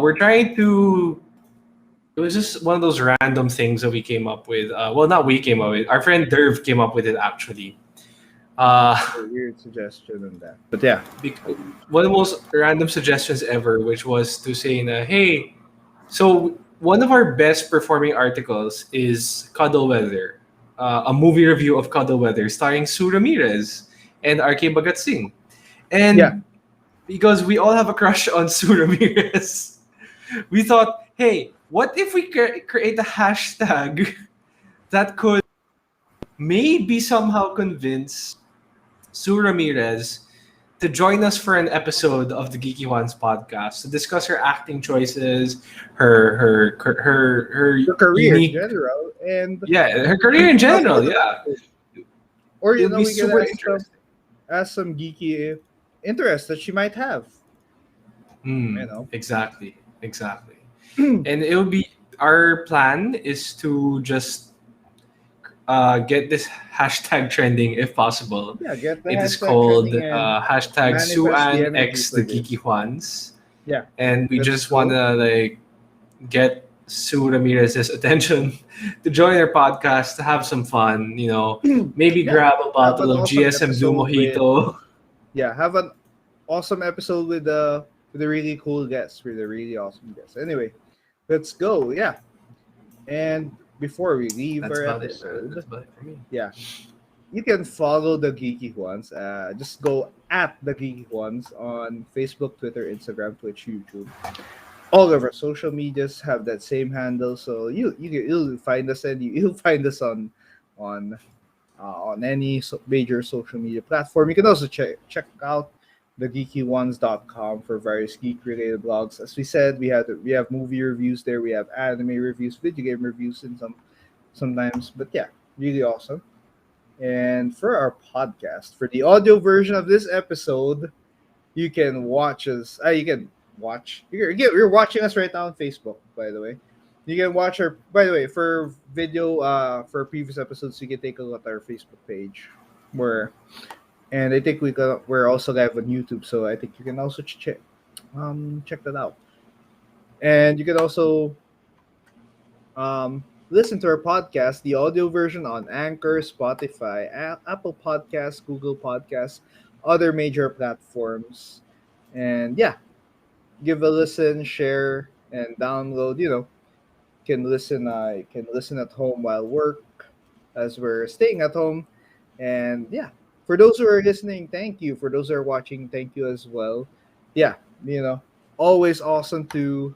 We're trying to. It was just one of those random things that we came up with. Well, not we came up with. Our friend Derv came up with it actually. Uh, A weird suggestion on that. But yeah. bec- One of the most random suggestions ever, which was to say, hey, so one of our best performing articles is Cuddle Weather, a movie review of Cuddle Weather starring Sue Ramirez and RK Bagat Singh. Yeah. And because we all have a crush on Sue Ramirez, we thought, hey, what if we create a hashtag that could maybe somehow convince Sue Ramirez to join us for an episode of the GeekyJUANS podcast to discuss her acting choices, her Your career in unique, general. And yeah, her career in general, yeah. or It'll be we can super ask interesting. some geeky interests that she might have. You know. Exactly, exactly. And it'll be our plan is to just get this hashtag trending if possible. Yeah, get the It is hashtag called trending and hashtag manifest the Suan energy X for the this. Geeky Juans. Yeah. And we Let's just go. wanna like get Sue Ramirez's attention to join our podcast to have some fun, maybe Yeah. grab a Have an bottle of awesome GSM Do episode with Mojito. have an awesome episode with a really cool guest, with a really awesome guest. Anyway, let's go. Yeah. And before we leave That's our about it. episode, That's about it for me. yeah, you can follow the Geeky Ones. Just go at the Geeky Ones on Facebook, Twitter, Instagram, Twitch, YouTube. All of our social medias have that same handle, so you'll find us and you'll find us on any major social media platform. You can also check out thegeekyones.com for various geek related blogs. As we said, we have movie reviews there, we have anime reviews, video game reviews, and sometimes. But yeah, really awesome. And for our podcast, for the audio version of this episode, you can watch us. You can watch. You're watching us right now on Facebook, by the way. You can watch our. By the way, for video, for previous episodes, you can take a look at our Facebook page, where, and I think we're also live on YouTube, so I think you can also check that out. And you can also listen to our podcast, the audio version on Anchor, Spotify, Apple Podcasts, Google Podcasts, other major platforms. And yeah, give a listen, share, and download. Can listen at home while work, as we're staying at home. And yeah, for those who are listening, thank you. For those who are watching, thank you as well. Yeah, always awesome to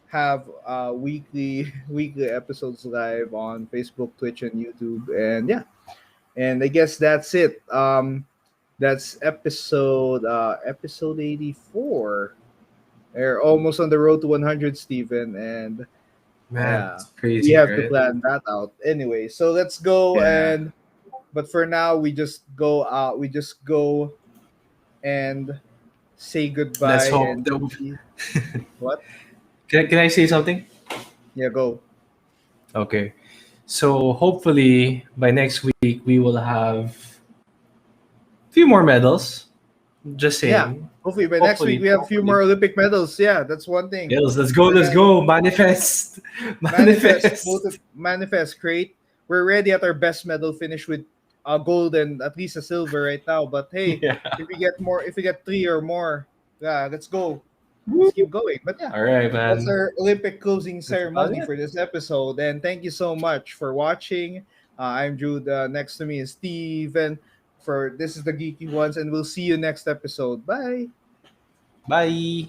have weekly episodes live on Facebook, Twitch, and YouTube. And yeah, and I guess that's it. That's episode 84. We're almost on the road to 100, Stephen, and Man, yeah, it's we crazy, have to right? plan that out. Anyway, so let's go. Yeah. And but for now, we just go out. We just go and say Let's goodbye hope and that. see what. Can I say something? Yeah, go. Okay. So hopefully by next week we will have a few more medals. Just Yeah, saying. hopefully by next week Hopefully, we have a few hopefully. more Olympic medals. Yeah, that's one thing. Yes, let's go, And let's then go. Manifest. manifest, Manifest. manifest, create. We're ready at our best medal finish with a gold and at least a silver right now. But hey, Yeah. if we get three or more, yeah, let's go. Woo. Let's keep going. But yeah, All right, that's man. our Olympic closing That's about ceremony it. for this episode. And thank you so much for watching. I'm Jude. Next to me is Steven. For this is the Geeky Ones, and we'll see you next episode. Bye. Bye.